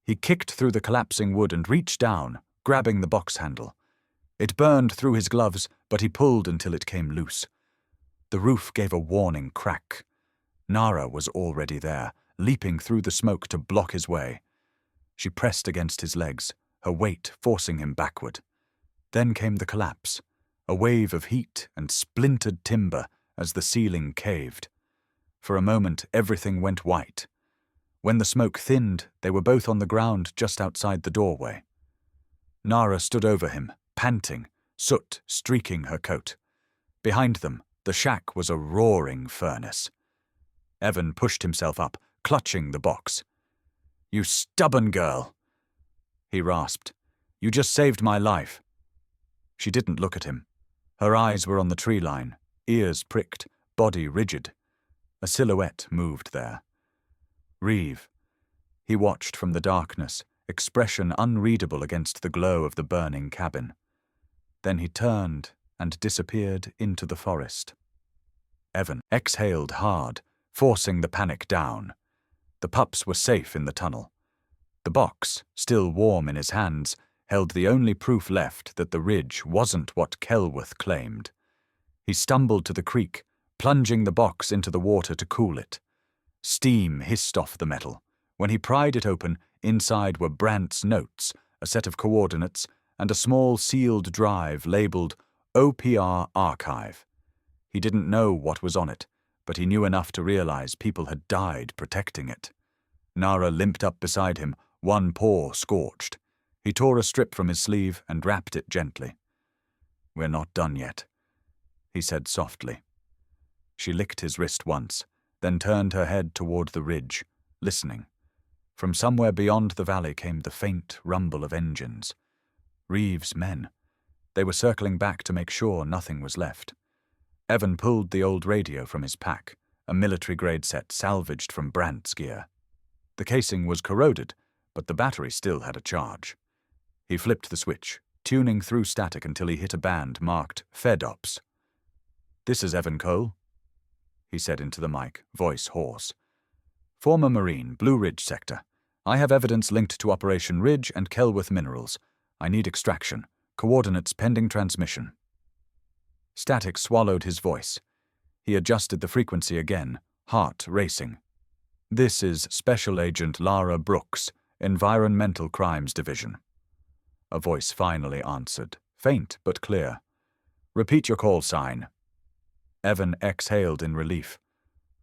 He kicked through the collapsing wood and reached down, grabbing the box handle. It burned through his gloves, but he pulled until it came loose. The roof gave a warning crack. Nara was already there, leaping through the smoke to block his way. She pressed against his legs, her weight forcing him backward. Then came the collapse, a wave of heat and splintered timber as the ceiling caved. For a moment, everything went white. When the smoke thinned, they were both on the ground just outside the doorway. Nara stood over him, panting, soot streaking her coat. Behind them, the shack was a roaring furnace. Evan pushed himself up, clutching the box. "You stubborn girl," he rasped. "You just saved my life." She didn't look at him. Her eyes were on the tree line, ears pricked, body rigid. A silhouette moved there. Reeve. He watched from the darkness, expression unreadable against the glow of the burning cabin. Then he turned and disappeared into the forest. Evan exhaled hard, forcing the panic down. The pups were safe in the tunnel. The box, still warm in his hands, held the only proof left that the ridge wasn't what Kelworth claimed. He stumbled to the creek, plunging the box into the water to cool it. Steam hissed off the metal. When he pried it open, inside were Brant's notes, a set of coordinates, and a small sealed drive labeled OPR Archive. He didn't know what was on it, but he knew enough to realize people had died protecting it. Nara limped up beside him, one paw scorched. He tore a strip from his sleeve and wrapped it gently. "We're not done yet," he said softly. She licked his wrist once, then turned her head toward the ridge, listening. From somewhere beyond the valley came the faint rumble of engines. Reeve's men. They were circling back to make sure nothing was left. Evan pulled the old radio from his pack, a military-grade set salvaged from Brant's gear. The casing was corroded, but the battery still had a charge. He flipped the switch, tuning through static until he hit a band marked FedOps. "This is Evan Cole," he said into the mic, voice hoarse. "Former Marine, Blue Ridge sector. I have evidence linked to Operation Ridge and Kelworth Minerals. I need extraction. Coordinates pending transmission." Static swallowed his voice. He adjusted the frequency again, heart racing. "This is Special Agent Lara Brooks, Environmental Crimes Division." A voice finally answered, faint but clear. "Repeat your call sign." Evan exhaled in relief.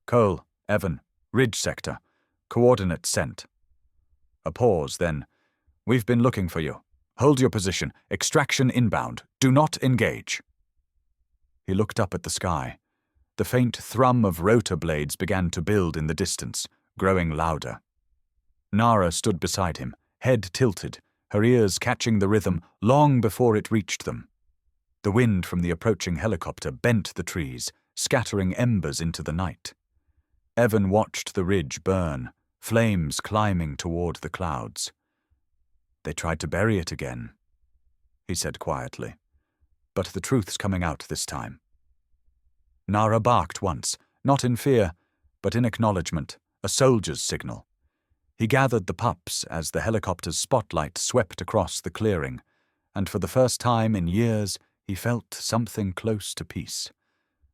"Cole, Evan, Ridge sector. Coordinates sent." A pause, then. "We've been looking for you. Hold your position. Extraction inbound. Do not engage." He looked up at the sky. The faint thrum of rotor blades began to build in the distance, growing louder. Nara stood beside him, head tilted, her ears catching the rhythm long before it reached them. The wind from the approaching helicopter bent the trees, scattering embers into the night. Evan watched the ridge burn, flames climbing toward the clouds. "They tried to bury it again," he said quietly. "But the truth's coming out this time." Nara barked once, not in fear, but in acknowledgement, a soldier's signal. He gathered the pups as the helicopter's spotlight swept across the clearing, and for the first time in years he felt something close to peace.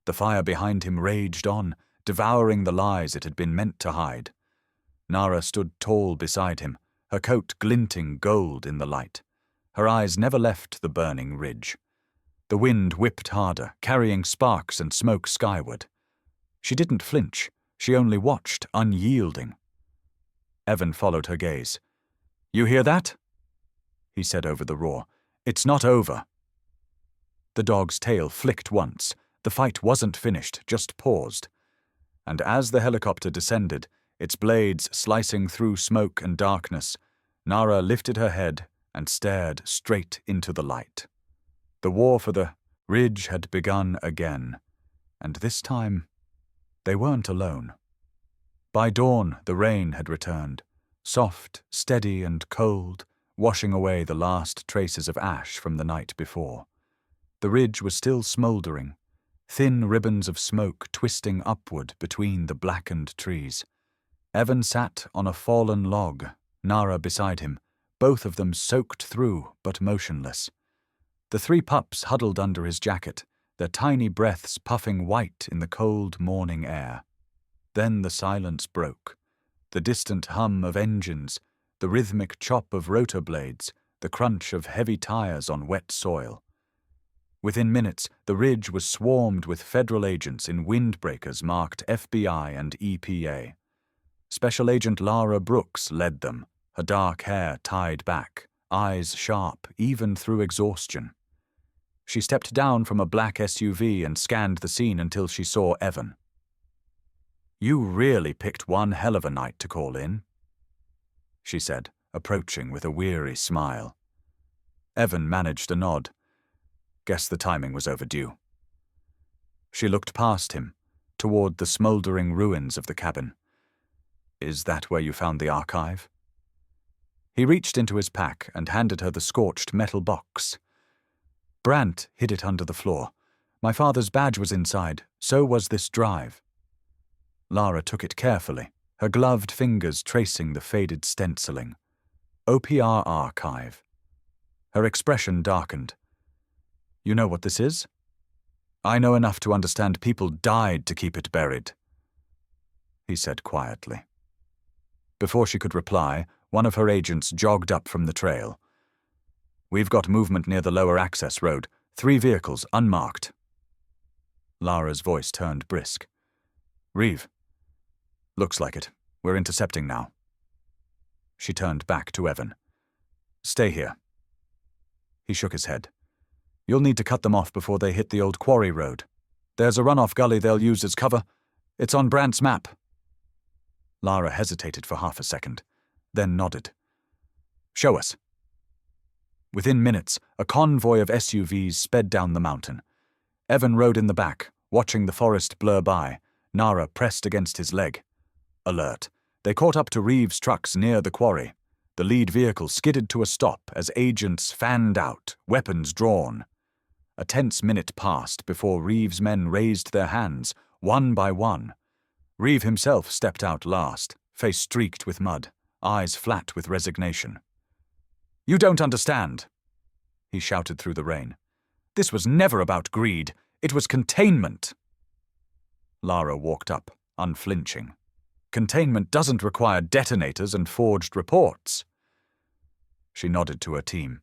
The fire behind him raged on, devouring the lies it had been meant to hide. Nara stood tall beside him, her coat glinting gold in the light. Her eyes never left the burning ridge. The wind whipped harder, carrying sparks and smoke skyward. She didn't flinch. She only watched, unyielding. Evan followed her gaze. "You hear that?" he said over the roar. "It's not over." The dog's tail flicked once. The fight wasn't finished, just paused. And as the helicopter descended, its blades slicing through smoke and darkness, Nara lifted her head and stared straight into the light. The war for the ridge had begun again, and this time they weren't alone. By dawn, the rain had returned, soft, steady, and cold, washing away the last traces of ash from the night before. The ridge was still smouldering, thin ribbons of smoke twisting upward between the blackened trees. Evan sat on a fallen log, Nara beside him, both of them soaked through but motionless. The 3 pups huddled under his jacket, their tiny breaths puffing white in the cold morning air. Then the silence broke. The distant hum of engines, the rhythmic chop of rotor blades, the crunch of heavy tires on wet soil. Within minutes, the ridge was swarmed with federal agents in windbreakers marked FBI and EPA. Special Agent Lara Brooks led them, her dark hair tied back, eyes sharp even through exhaustion. She stepped down from a black SUV and scanned the scene until she saw Evan. "You really picked one hell of a night to call in," she said, approaching with a weary smile. Evan managed a nod. Guess the timing was overdue. She looked past him, toward the smoldering ruins of the cabin. "Is that where you found the archive?" He reached into his pack and handed her the scorched metal box. "Brant hid it under the floor. My father's badge was inside, so was this drive." Lara took it carefully, her gloved fingers tracing the faded stenciling. OPR archive. Her expression darkened. "You know what this is?" "I know enough to understand people died to keep it buried," he said quietly. Before she could reply, one of her agents jogged up from the trail. "We've got movement near the lower access road. 3 vehicles, unmarked." Lara's voice turned brisk. "Reeve." "Looks like it. We're intercepting now." She turned back to Evan. "Stay here." He shook his head. "You'll need to cut them off before they hit the old quarry road. There's a runoff gully they'll use as cover. It's on Brant's map." Lara hesitated for half a second, then nodded. "Show us." Within minutes, a convoy of SUVs sped down the mountain. Evan rode in the back, watching the forest blur by, Nara pressed against his leg. Alert. They caught up to Reeves' trucks near the quarry. The lead vehicle skidded to a stop as agents fanned out, weapons drawn. A tense minute passed before Reeves' men raised their hands, one by one. Reeve himself stepped out last, face streaked with mud, eyes flat with resignation. "You don't understand," he shouted through the rain. "This was never about greed. It was containment." Lara walked up, unflinching. "Containment doesn't require detonators and forged reports." She nodded to her team.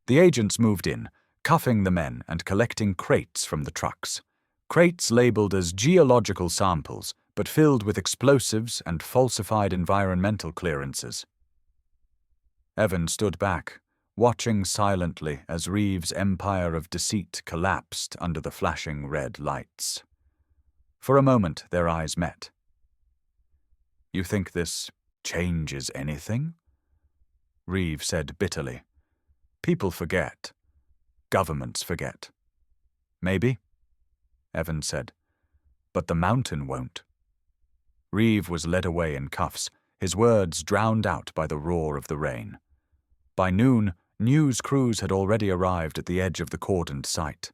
The agents moved in, cuffing the men and collecting crates from the trucks. Crates labeled as geological samples, but filled with explosives and falsified environmental clearances. Evan stood back, watching silently as Reeves' empire of deceit collapsed under the flashing red lights. For a moment, their eyes met. "You think this changes anything?" Reeves said bitterly. "People forget. Governments forget." "Maybe," Evan said. "But the mountain won't." Reeve was led away in cuffs, his words drowned out by the roar of the rain. By noon, news crews had already arrived at the edge of the cordoned site.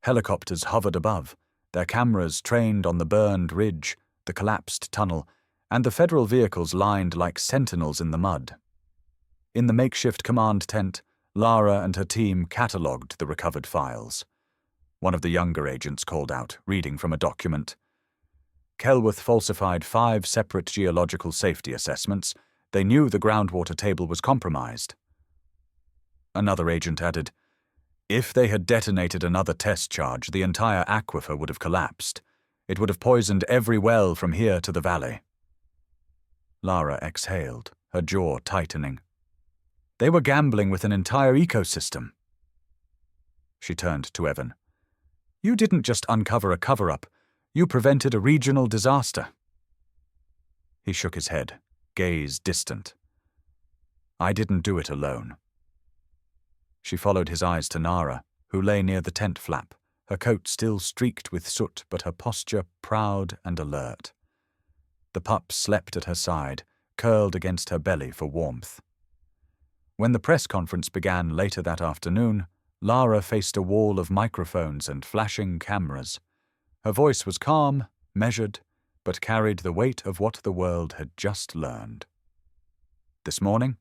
Helicopters hovered above, their cameras trained on the burned ridge, the collapsed tunnel, and the federal vehicles lined like sentinels in the mud. In the makeshift command tent, Lara and her team catalogued the recovered files. One of the younger agents called out, reading from a document. Kelworth falsified 5 separate geological safety assessments, They knew the groundwater table was compromised. Another agent added, "If they had detonated another test charge, the entire aquifer would have collapsed. It would have poisoned every well from here to the valley." Lara exhaled, her jaw tightening. They were gambling with an entire ecosystem. She turned to Evan. "You didn't just uncover a cover-up. You prevented a regional disaster." He shook his head, gaze distant. "I didn't do it alone." She followed his eyes to Nara, who lay near the tent flap, her coat still streaked with soot but her posture proud and alert. The pup slept at her side, curled against her belly for warmth. When the press conference began later that afternoon, Lara faced a wall of microphones and flashing cameras. Her voice was calm, measured, but carried the weight of what the world had just learned. "This morning,"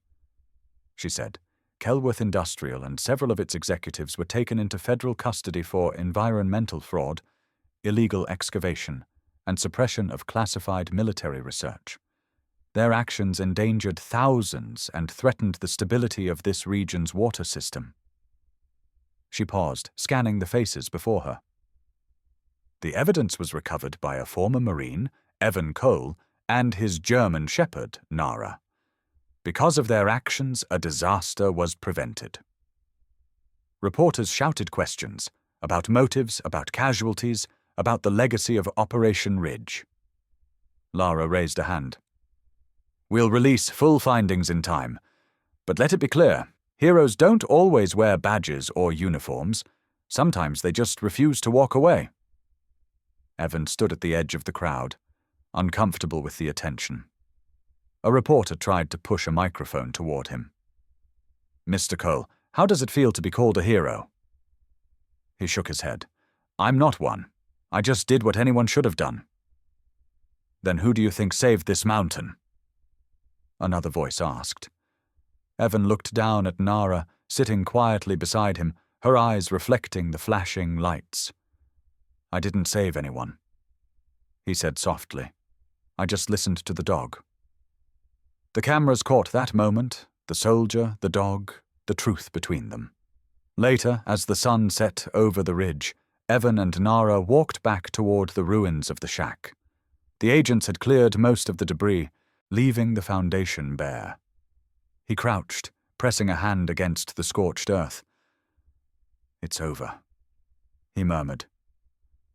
she said, "Kelworth Industrial and several of its executives were taken into federal custody for environmental fraud, illegal excavation, and suppression of classified military research. Their actions endangered thousands and threatened the stability of this region's water system." She paused, scanning the faces before her. "The evidence was recovered by a former Marine, Evan Cole, and his German shepherd, Nara. Because of their actions, a disaster was prevented." Reporters shouted questions about motives, about casualties, about the legacy of Operation Ridge. Lara raised a hand. "We'll release full findings in time. But let it be clear, heroes don't always wear badges or uniforms. Sometimes they just refuse to walk away." Evan stood at the edge of the crowd, uncomfortable with the attention. A reporter tried to push a microphone toward him. "Mr. Cole, how does it feel to be called a hero?" He shook his head. "I'm not one. I just did what anyone should have done." "Then who do you think saved this mountain?" Another voice asked. Evan looked down at Nara, sitting quietly beside him, her eyes reflecting the flashing lights. "I didn't save anyone," he said softly. "I just listened to the dog." The cameras caught that moment, the soldier, the dog, the truth between them. Later, as the sun set over the ridge, Evan and Nara walked back toward the ruins of the shack. The agents had cleared most of the debris, leaving the foundation bare. He crouched, pressing a hand against the scorched earth. "It's over," he murmured.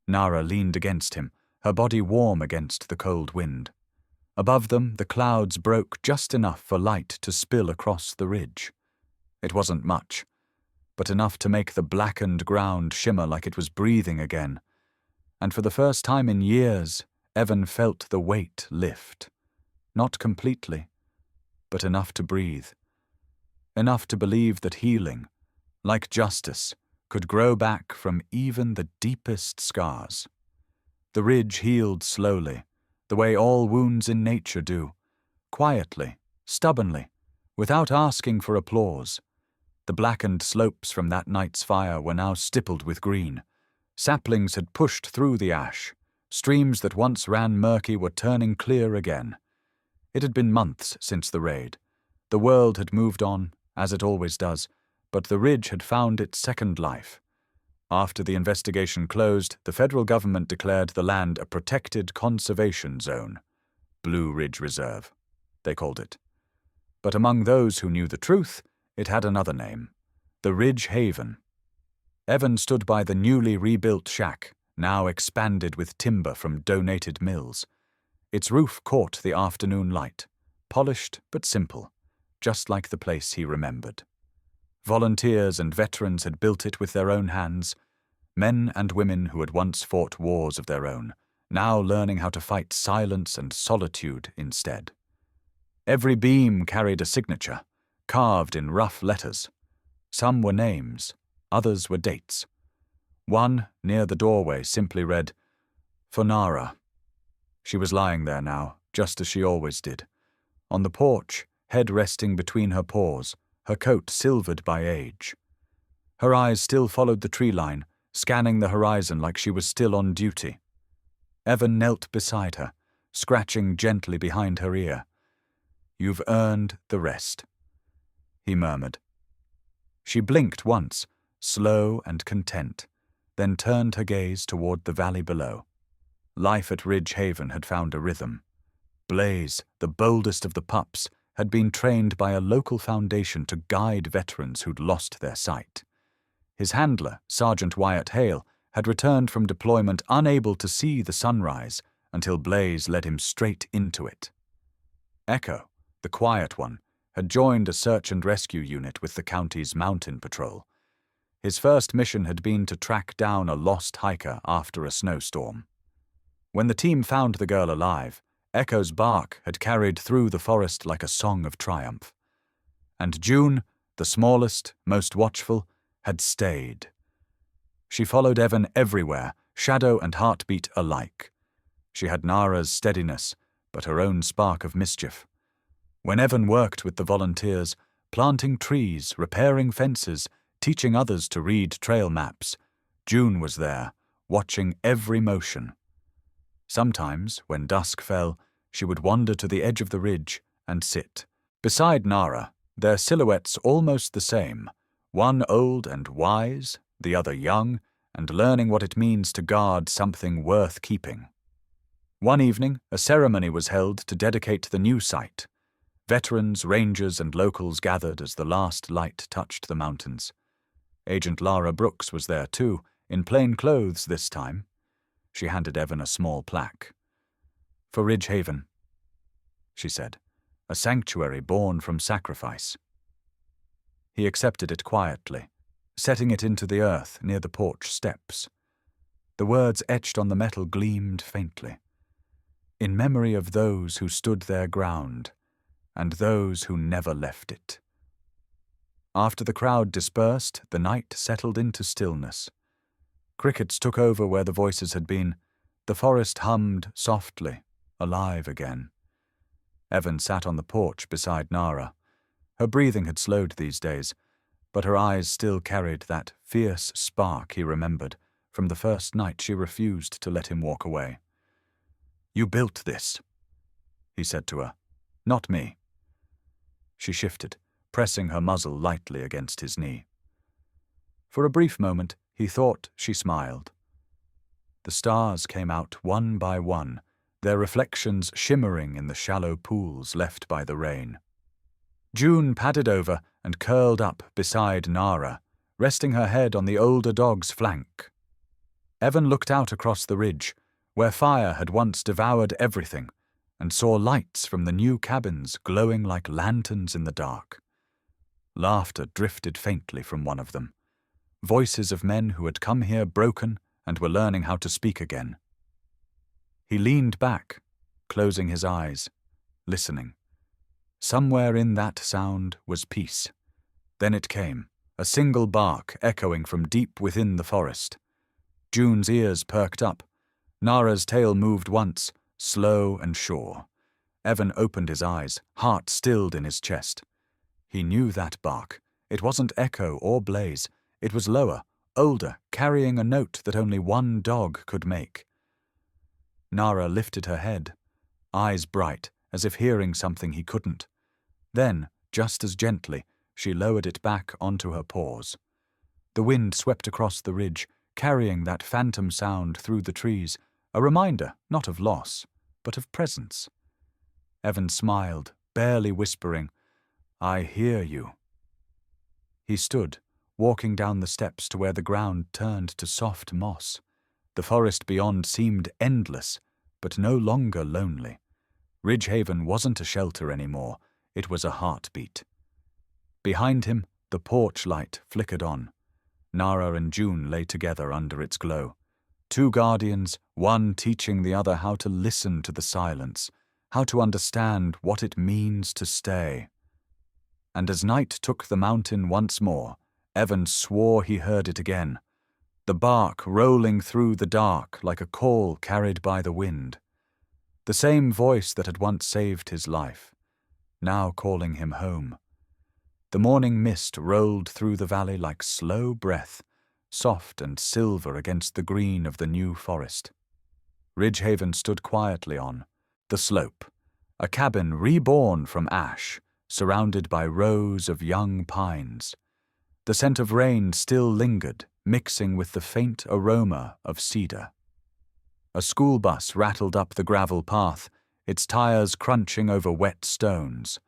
Nara leaned against him, her body warm against the cold wind. Above them, the clouds broke just enough for light to spill across the ridge. It wasn't much, but enough to make the blackened ground shimmer like it was breathing again. And for the first time in years, Evan felt the weight lift. Not completely, but enough to breathe. Enough to believe that healing, like justice, could grow back from even the deepest scars. The ridge healed slowly, the way all wounds in nature do, quietly, stubbornly, without asking for applause. The blackened slopes from that night's fire were now stippled with green. Saplings had pushed through the ash. Streams that once ran murky were turning clear again. It had been months since the raid. The world had moved on, as it always does, but the ridge had found its second life. After the investigation closed, the federal government declared the land a protected conservation zone. Blue Ridge Reserve, they called it. But among those who knew the truth, it had another name, the Ridge Haven. Evan stood by the newly rebuilt shack, now expanded with timber from donated mills. Its roof caught the afternoon light, polished but simple, just like the place he remembered. Volunteers and veterans had built it with their own hands, men and women who had once fought wars of their own, now learning how to fight silence and solitude instead. Every beam carried a signature, carved in rough letters. Some were names, others were dates. One, near the doorway, simply read, "For Nara." She was lying there now, just as she always did. On the porch, head resting between her paws, her coat silvered by age. Her eyes still followed the tree line, scanning the horizon like she was still on duty. Evan knelt beside her, scratching gently behind her ear. You've earned the rest," he murmured. She blinked once, slow and content, then turned her gaze toward the valley below. Life at Ridge Haven had found a rhythm. Blaze, the boldest of the pups, had been trained by a local foundation to guide veterans who'd lost their sight. His handler, Sergeant Wyatt Hale, had returned from deployment unable to see the sunrise until Blaze led him straight into it. Echo, the quiet one, had joined a search and rescue unit with the county's mountain patrol. His first mission had been to track down a lost hiker after a snowstorm. When the team found the girl alive, Echo's bark had carried through the forest like a song of triumph. And June, the smallest, most watchful, had stayed. She followed Evan everywhere, shadow and heartbeat alike. She had Nara's steadiness, but her own spark of mischief. When Evan worked with the volunteers, planting trees, repairing fences, teaching others to read trail maps, June was there, watching every motion. Sometimes, when dusk fell, she would wander to the edge of the ridge and sit. Beside Nara, their silhouettes almost the same, one old and wise, the other young, and learning what it means to guard something worth keeping. One evening, a ceremony was held to dedicate the new site. Veterans, rangers, and locals gathered as the last light touched the mountains. Agent Lara Brooks was there too, in plain clothes this time. She handed Evan a small plaque. "For Ridge Haven," she said, "a sanctuary born from sacrifice." He accepted it quietly, setting it into the earth near the porch steps. The words etched on the metal gleamed faintly. "In memory of those who stood their ground, and those who never left it." After the crowd dispersed, the night settled into stillness. Crickets took over where the voices had been. The forest hummed softly, alive again. Evan sat on the porch beside Nara. Her breathing had slowed these days, but her eyes still carried that fierce spark he remembered from the first night she refused to let him walk away. "You built this," he said to her, "not me." She shifted, pressing her muzzle lightly against his knee. For a brief moment, he thought she smiled. The stars came out one by one, their reflections shimmering in the shallow pools left by the rain. June padded over and curled up beside Nara, resting her head on the older dog's flank. Evan looked out across the ridge, where fire had once devoured everything, and saw lights from the new cabins glowing like lanterns in the dark. Laughter drifted faintly from one of them. Voices of men who had come here broken and were learning how to speak again. He leaned back, closing his eyes, listening. Somewhere in that sound was peace. Then it came, a single bark echoing from deep within the forest. June's ears perked up. Nara's tail moved once, slow and sure. Evan opened his eyes, heart stilled in his chest. He knew that bark. It wasn't Echo or Blaze. It was lower, older, carrying a note that only one dog could make. Nara lifted her head, eyes bright, as if hearing something he couldn't. Then, just as gently, she lowered it back onto her paws. The wind swept across the ridge, carrying that phantom sound through the trees, a reminder not of loss, but of presence. Evan smiled, barely whispering, "I hear you." He stood, walking down the steps to where the ground turned to soft moss. The forest beyond seemed endless, but no longer lonely. Ridge Haven wasn't a shelter anymore, it was a heartbeat. Behind him, the porch light flickered on. Nara and June lay together under its glow. Two guardians, one teaching the other how to listen to the silence, how to understand what it means to stay. And as night took the mountain once more, Evan swore he heard it again, the bark rolling through the dark like a call carried by the wind. The same voice that had once saved his life, now calling him home. The morning mist rolled through the valley like slow breath, soft and silver against the green of the new forest. Ridge Haven stood quietly on the slope, a cabin reborn from ash, surrounded by rows of young pines. The scent of rain still lingered, mixing with the faint aroma of cedar. A school bus rattled up the gravel path, its tires crunching over wet stones.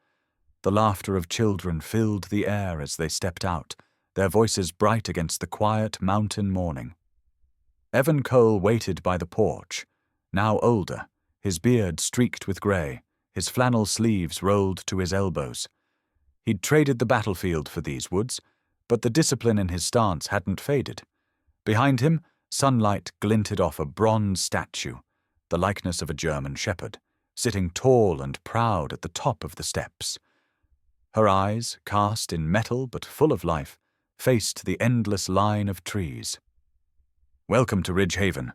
The laughter of children filled the air as they stepped out, their voices bright against the quiet mountain morning. Evan Cole waited by the porch, now older, his beard streaked with grey, his flannel sleeves rolled to his elbows. He'd traded the battlefield for these woods, but the discipline in his stance hadn't faded. Behind him, sunlight glinted off a bronze statue, the likeness of a German shepherd, sitting tall and proud at the top of the steps. Her eyes, cast in metal but full of life, faced the endless line of trees. "Welcome to Ridge Haven,"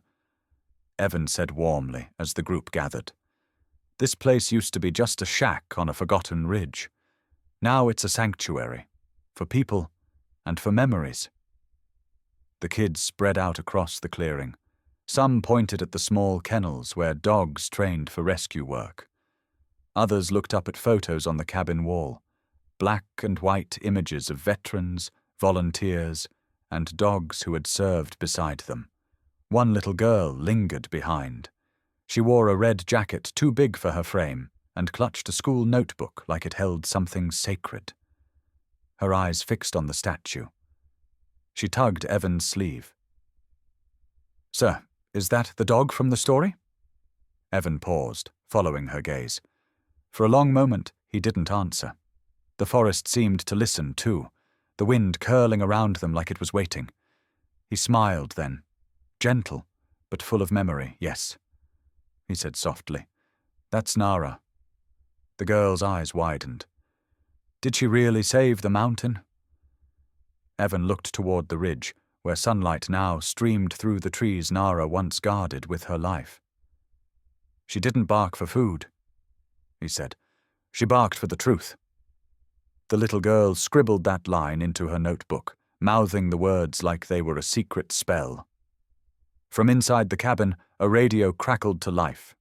Evan said warmly as the group gathered. This place used to be just a shack on a forgotten ridge. Now it's a sanctuary, for people and for memories. The kids spread out across the clearing. Some pointed at the small kennels where dogs trained for rescue work. Others looked up at photos on the cabin wall, black and white images of veterans, volunteers, and dogs who had served beside them. One little girl lingered behind. She wore a red jacket too big for her frame and clutched a school notebook like it held something sacred. Her eyes fixed on the statue. She tugged Evan's sleeve. "Sir, is that the dog from the story?" Evan paused, following her gaze. For a long moment, he didn't answer. The forest seemed to listen, too, the wind curling around them like it was waiting. He smiled then, gentle, but full of memory. "Yes," he said softly. "That's Nara." The girl's eyes widened. "Did she really save the mountain?" Evan looked toward the ridge, where sunlight now streamed through the trees Nara once guarded with her life. "She didn't bark for food," he said. "She barked for the truth." The little girl scribbled that line into her notebook, mouthing the words like they were a secret spell. From inside the cabin, a radio crackled to life.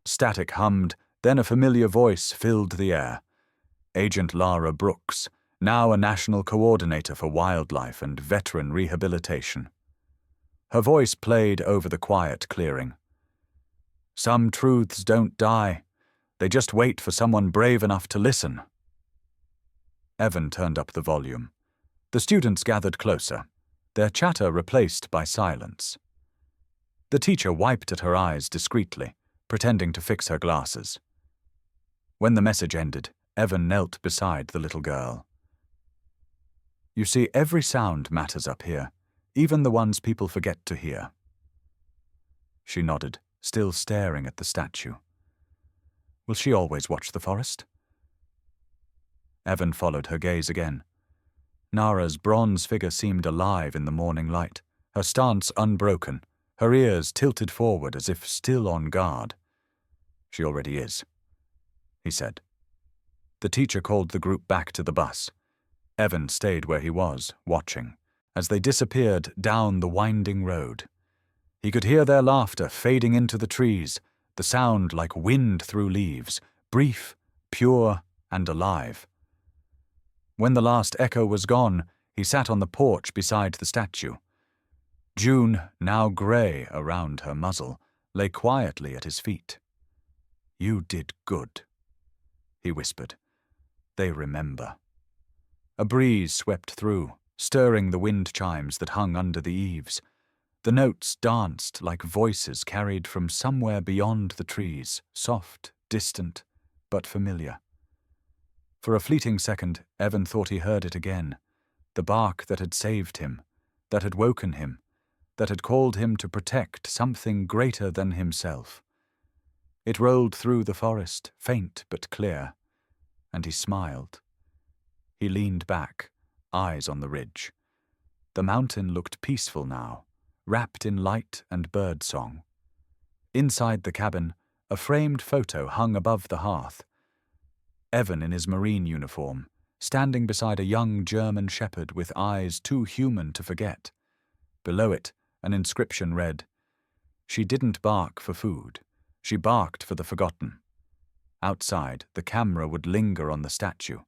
Static hummed, then a familiar voice filled the air. Agent Lara Brooks, now a national coordinator for wildlife and veteran rehabilitation. Her voice played over the quiet clearing. "Some truths don't die. They just wait for someone brave enough to listen." Evan turned up the volume. The students gathered closer, their chatter replaced by silence. The teacher wiped at her eyes discreetly, pretending to fix her glasses. When the message ended, Evan knelt beside the little girl. "You see, every sound matters up here, even the ones people forget to hear." She nodded, still staring at the statue. "Will she always watch the forest?" Evan followed her gaze again. Nara's bronze figure seemed alive in the morning light, her stance unbroken, her ears tilted forward as if still on guard. "She already is," he said. The teacher called the group back to the bus. Evan stayed where he was, watching, as they disappeared down the winding road. He could hear their laughter fading into the trees, the sound like wind through leaves, brief, pure, and alive. When the last echo was gone, he sat on the porch beside the statue. June, now grey around her muzzle, lay quietly at his feet. "You did good," he whispered. "They remember." A breeze swept through, stirring the wind chimes that hung under the eaves. The notes danced like voices carried from somewhere beyond the trees, soft, distant, but familiar. For a fleeting second, Evan thought he heard it again, the bark that had saved him, that had woken him, that had called him to protect something greater than himself. It rolled through the forest, faint but clear, and he smiled. He leaned back, eyes on the ridge. The mountain looked peaceful now, wrapped in light and birdsong. Inside the cabin, a framed photo hung above the hearth. Evan in his Marine uniform, standing beside a young German shepherd with eyes too human to forget. Below it, an inscription read, "She didn't bark for food. She barked for the forgotten." Outside, the camera would linger on the statue.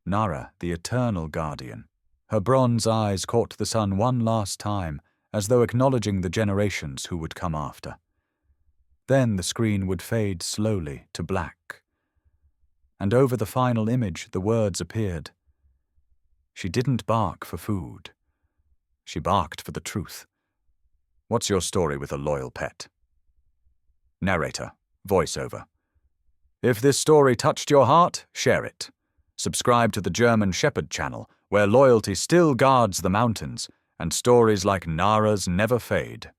Nara, the eternal guardian. Her bronze eyes caught the sun one last time, as though acknowledging the generations who would come after. Then the screen would fade slowly to black. And over the final image the words appeared. She didn't bark for food. She barked for the truth. What's your story with a loyal pet? Narrator, voiceover. If this story touched your heart, share it. Subscribe to the German Shepherd channel, where loyalty still guards the mountains, and stories like Nara's never fade.